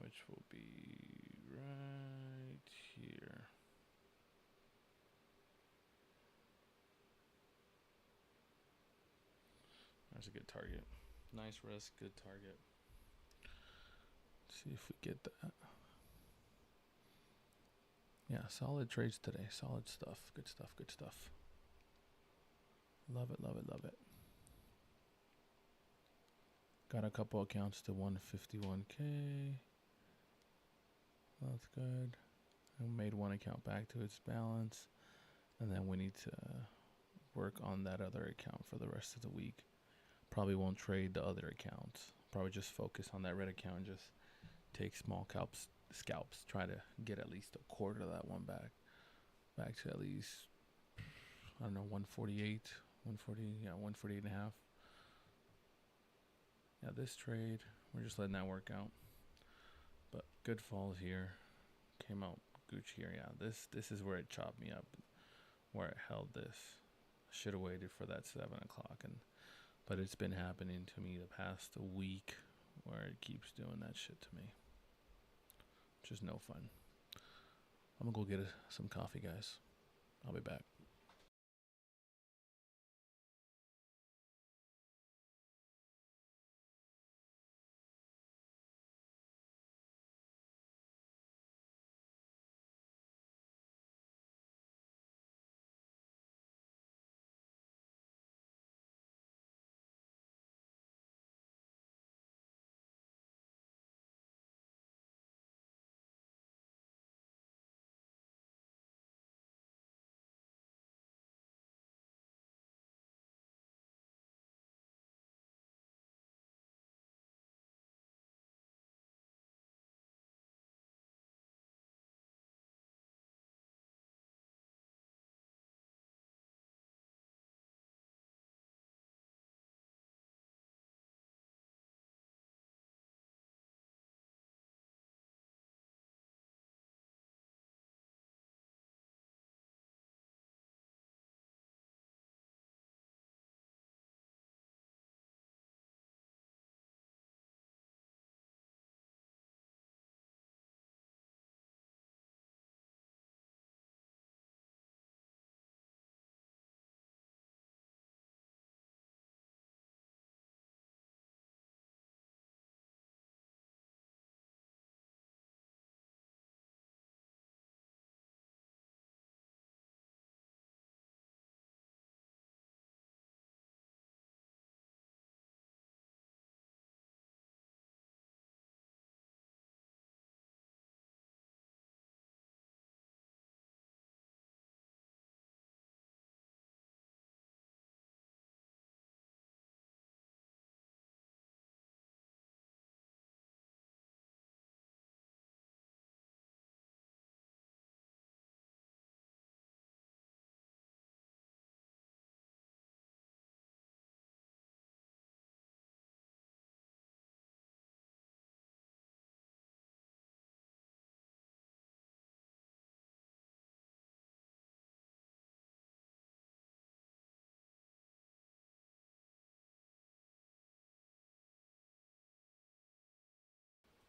S1: which will be right here. That's a good target. Nice risk, good target. Let's see if we get that. Yeah, solid trades today. Solid stuff. Good stuff. Good stuff. Love it, love it, love it. Got a couple accounts to 151K. That's good. I made one account back to its balance. And then we need to work on that other account for the rest of the week. Probably won't trade the other accounts. Probably just focus on that red account and just take small scalps. Try to get at least a quarter of that one back. Back to at least, I don't know, 148, 148 and a half. Yeah, this trade, we're just letting that work out. But good falls here. Came out Gucci here. Yeah, this is where it chopped me up. where it held this. Should have waited for that 7 o'clock, but it's been happening to me the past week where it keeps doing that shit to me. Just no fun. I'm gonna go get some coffee, guys. I'll be back.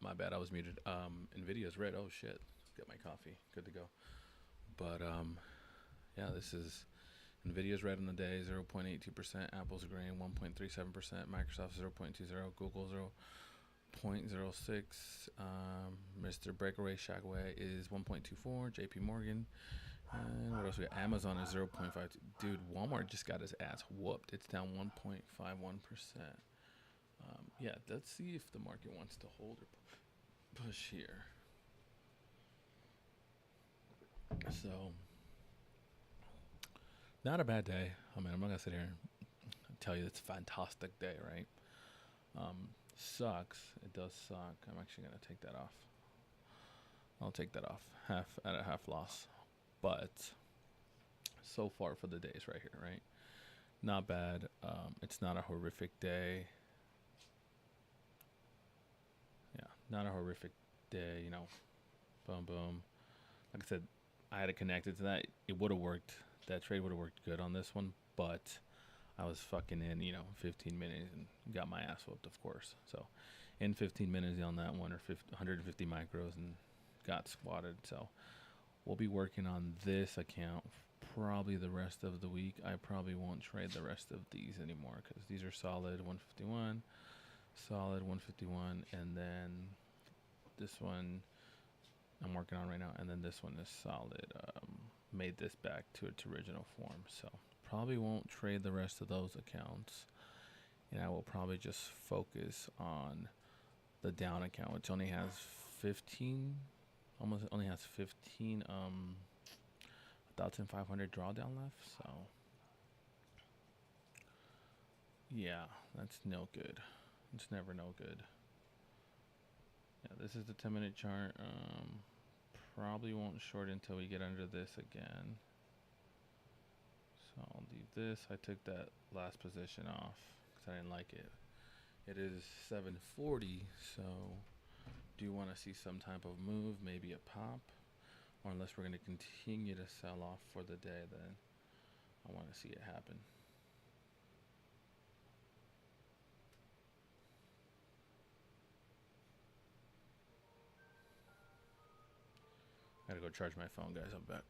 S1: My bad, I was muted. Nvidia's red. Oh shit. Get my coffee. Good to go. But yeah, this is Nvidia's red in the day, 0.82%. Apple's green, 1.37%. Microsoft 0.20. Google 0.06. Mr. Breakaway Shagway is 1.24. JP Morgan. And what else we got? Amazon is 0.52. Dude, Walmart just got his ass whooped. It's down 1.51%. Yeah, let's see if the market wants to hold or push here. So, not a bad day. I mean, I'm not gonna sit here and tell you it's a fantastic day, right? Sucks. It does suck. I'm actually gonna take that off. I'll take that off. Half at a half loss. But so far for the days right here, right? Not bad. It's not a horrific day. Yeah, not a horrific day, you know. Boom, boom. Like I said, I had it connected to that. It would have worked. That trade would have worked good on this one, but I was fucking in, 15 minutes and got my ass whooped, of course. So, in 15 minutes on that one, or 150 micros, and got squatted. So, we'll be working on this account probably the rest of the week. I probably won't trade the rest of these anymore because these are solid 151, solid 151, and then this one I'm working on right now, and then this one is solid. Made this back to its original form, so probably won't trade the rest of those accounts, and I will probably just focus on the down account, which only has 15, almost only has 15 1,500 drawdown left. So yeah, that's no good. It's never no good. Yeah, this is the 10-minute chart. Probably won't short until we get under this again. So I'll leave this. I took that last position off because I didn't like it. It is 7:40, so do you want to see some type of move, maybe a pop, or unless we're going to continue to sell off for the day, then I want to see it happen. Gotta go charge my phone, guys. I'm back.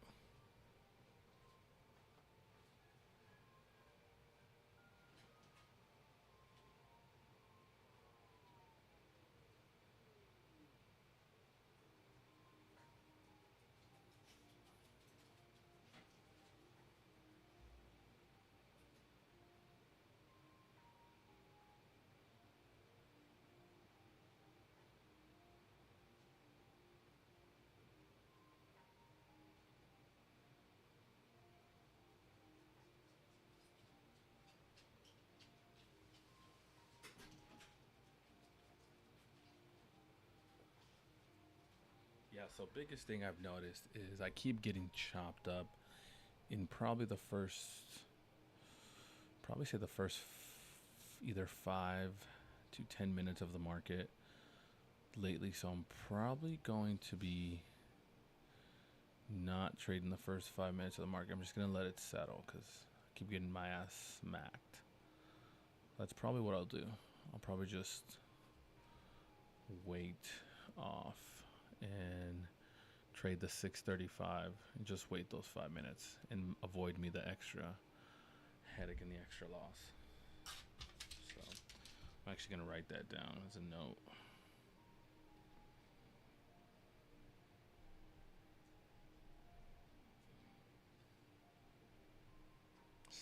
S1: Yeah, so biggest thing I've noticed is I keep getting chopped up in probably the first, probably say the first either 5 to 10 minutes of the market lately. So I'm probably going to be not trading the first 5 minutes of the market. I'm just going to let it settle because I keep getting my ass smacked. That's probably what I'll do. I'll probably just wait off and trade the 635 and just wait those 5 minutes and avoid me the extra headache and the extra loss. So I'm actually going to write that down as a note.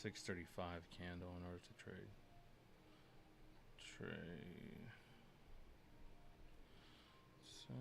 S1: $6.35 candle in order to trade. So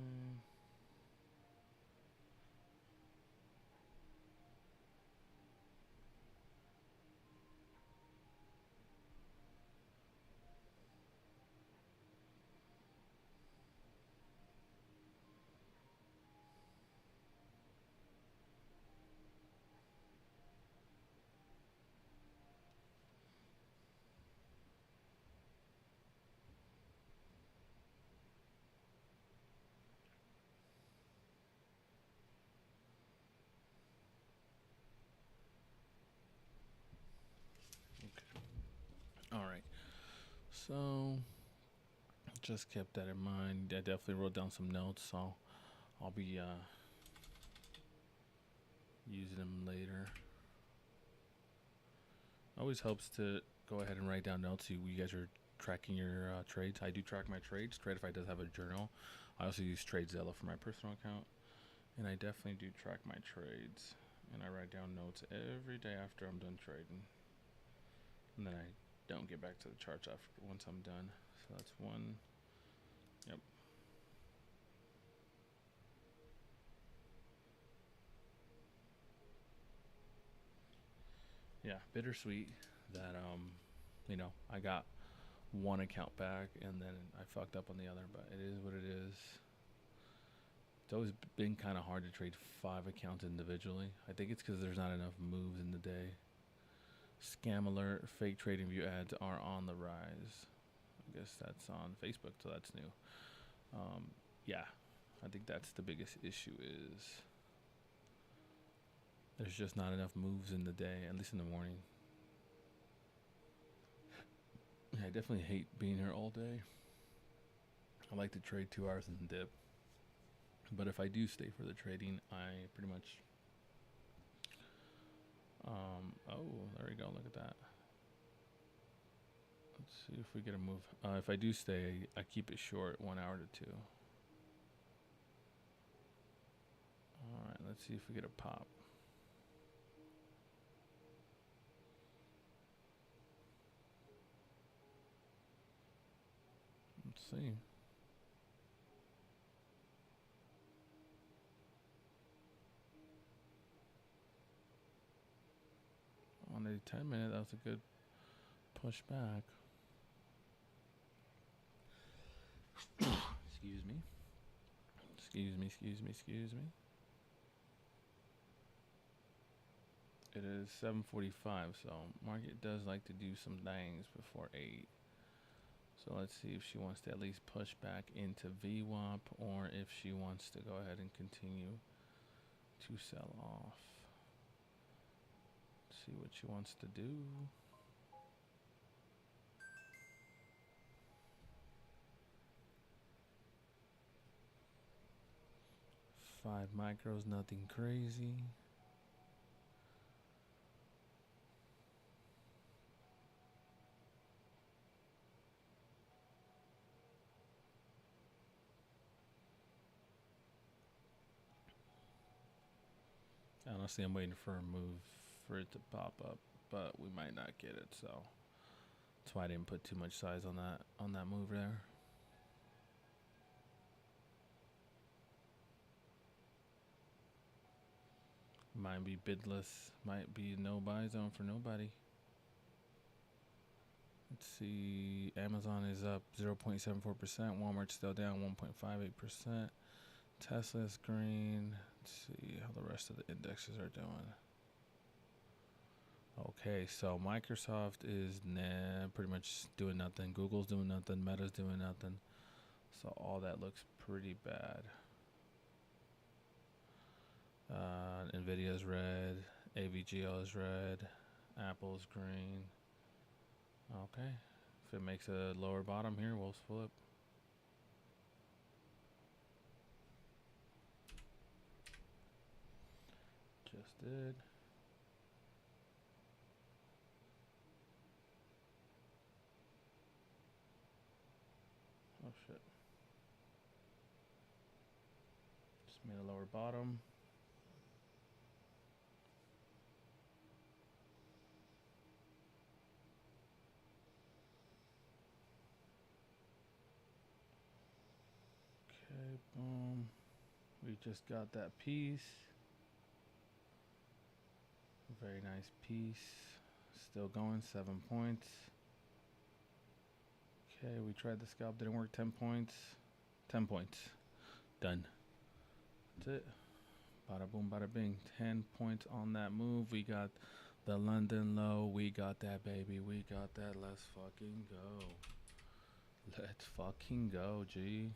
S1: all right. So just kept that in mind. I definitely wrote down some notes, so I'll be using them later. Always helps to go ahead and write down notes. You guys are tracking your trades. I do track my trades. Tradeify does have a journal. I also use TradeZilla for my personal account, and I definitely do track my trades. And I write down notes every day after I'm done trading, and then I don't get back to the charts after once I'm done. So that's one. Yep. Yeah, bittersweet that I got one account back and then I fucked up on the other, but it is what it is. It's always been kind of hard to trade 5 accounts individually. I think it's because there's not enough moves in the day. Scam alert, fake trading view ads are on the rise. I guess that's on Facebook, so that's new. Yeah, I think that's the biggest issue is there's just not enough moves in the day, at least in the morning. I definitely hate being here all day. I like to trade 2 hours and dip. But if I do stay for the trading, I pretty much... oh, there we go. Look at that. Let's see if we get a move. If I do stay, I keep it short, 1 hour to 2. All right, let's see if we get a pop. Let's see. On a 10-minute, that was a good push back. Excuse me. Excuse me. It is 7:45, so market does like to do some things before 8. So let's see if she wants to at least push back into VWAP or if she wants to go ahead and continue to sell off. Let's See what she wants to do. 5 micros, nothing crazy. Honestly, I'm waiting for a move for it to pop up, but we might not get it, so that's why I didn't put too much size on that move there. Might be bidless, might be no buy zone for nobody. Let's see, Amazon is up 0.74%, Walmart's still down 1.58%, Tesla's green. Let's see how the rest of the indexes are doing. Okay, so Microsoft is pretty much doing nothing. Google's doing nothing. Meta's doing nothing. So all that looks pretty bad. Nvidia's red. AVGO is red. Apple's green. Okay. If it makes a lower bottom here, we'll flip. Just did. Oh shit. Just made a lower bottom. Okay, boom. We just got that piece. Very nice piece. Still going, 7 points. Okay, we tried the scalp, didn't work, 10 points. 10 points. Done. That's it. Bada boom, bada bing. 10 points on that move. We got the London low. We got that, baby. We got that. Let's fucking go. Let's fucking go, G.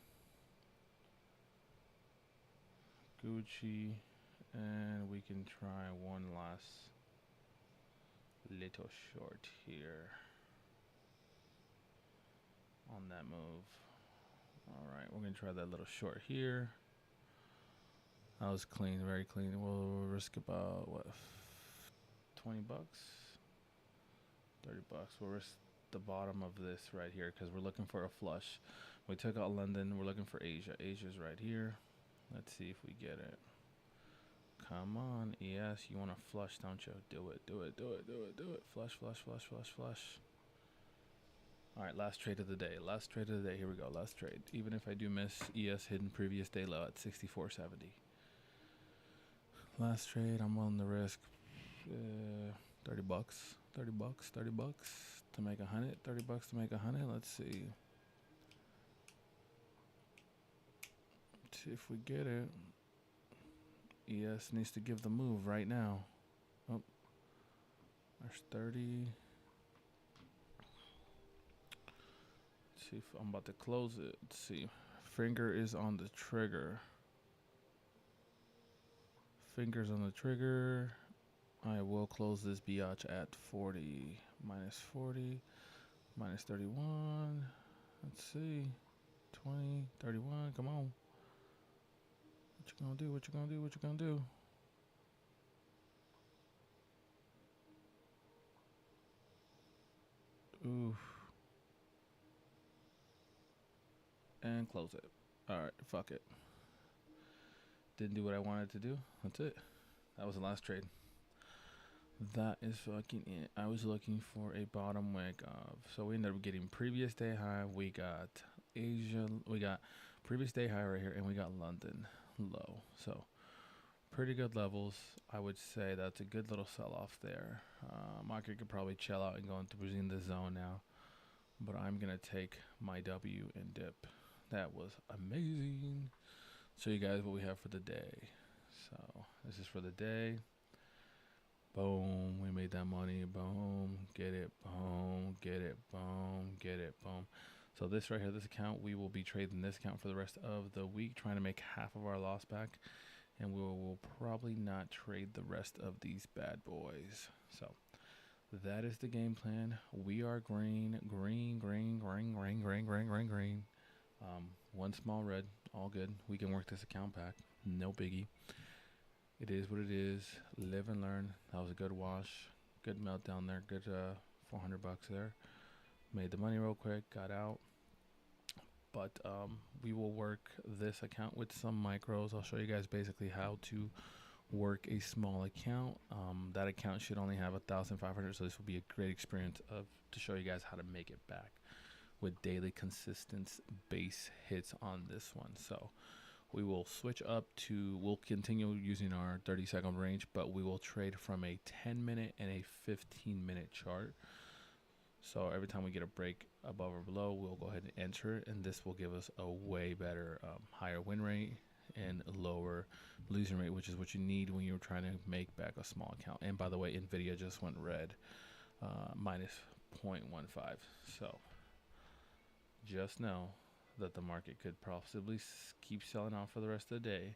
S1: Gucci. And we can try one last little short here on that move. Alright, we're going to try that little short here. That was clean, very clean. We'll risk about, what, 20 bucks? 30 bucks. We'll risk the bottom of this right here because we're looking for a flush. We took out London. We're looking for Asia. Asia's right here. Let's see if we get it. Come on, ES. You want to flush, don't you? Do it, do it, do it, do it, do it. Flush, flush, flush, flush, flush. All right, last trade of the day. Last trade of the day. Here we go. Last trade. Even if I do miss, ES hidden previous day low at 64.70. Last trade. I'm willing to risk 30 bucks. 30 bucks. 30 bucks to make 100. 30 bucks to make 100. Let's see. Let's see if we get it. ES needs to give the move right now. Oh, there's 30. Let's see if I'm about to close it. Let's see. Finger is on the trigger. Fingers on the trigger. I will close this biatch at 40. Minus 40. Minus 31. Let's see. 20. 31. Come on. What you gonna do? What you gonna do? What you gonna do? Oof. And close it. Alright, fuck it. Didn't do what I wanted to do. That's it. That was the last trade. That is fucking it. I was looking for a bottom wick of. So we ended up getting previous day high. We got Asia. We got previous day high right here. And we got London low. So pretty good levels. I would say that's a good little sell-off there. Market could probably chill out and go into within the zone now. But I'm going to take my W and dip. That was amazing. Show you guys what we have for the day. So this is for the day. Boom. We made that money. Boom. Get it. Boom. Get it. Boom. Get it. Boom. So this right here, this account, we will be trading this account for the rest of the week, trying to make half of our loss back. and we will probably not trade the rest of these bad boys. So that is the game plan. We are green, green, green, green, green, green, green, green, green. One small red, all good. We can work this account back, no biggie. It is what it is. Live and learn. That was a good wash, good meltdown there, good $400 there. Made the money real quick, got out. But we will work this account with some micros. I'll show you guys basically how to work a small account. That account should only have 1,500, so this will be a great experience to show you guys how to make it back with daily consistent base hits on this one. So we will switch up to, we'll continue using our 30-second range, but we will trade from a 10-minute and a 15-minute chart. So every time we get a break above or below, we'll go ahead and enter it, and this will give us a way better, higher win rate and lower losing rate, which is what you need when you're trying to make back a small account. And by the way, Nvidia just went red, minus 0.15. So just know that the market could possibly keep selling off for the rest of the day.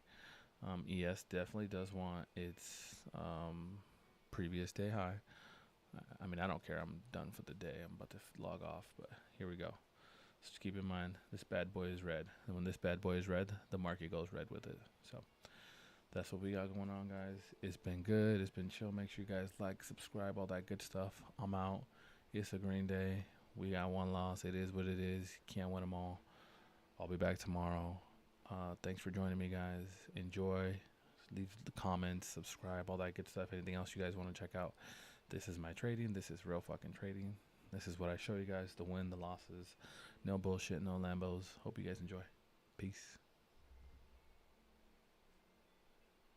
S1: ES definitely does want its previous day high. I mean, I don't care. I'm done for the day. I'm about to log off, but here we go. Just keep in mind, this bad boy is red. And when this bad boy is red, the market goes red with it. So that's what we got going on, guys. It's been good. It's been chill. Make sure you guys like, subscribe, all that good stuff. I'm out. It's a green day. We got one loss. It is what it is. Can't win them all. I'll be back tomorrow. Thanks for joining me, guys. Enjoy. Leave the comments, subscribe, all that good stuff. Anything else you guys want to check out? This is my trading. This is real fucking trading. This is what I show you guys, the win, the losses. No bullshit, no Lambos. Hope you guys enjoy. Peace.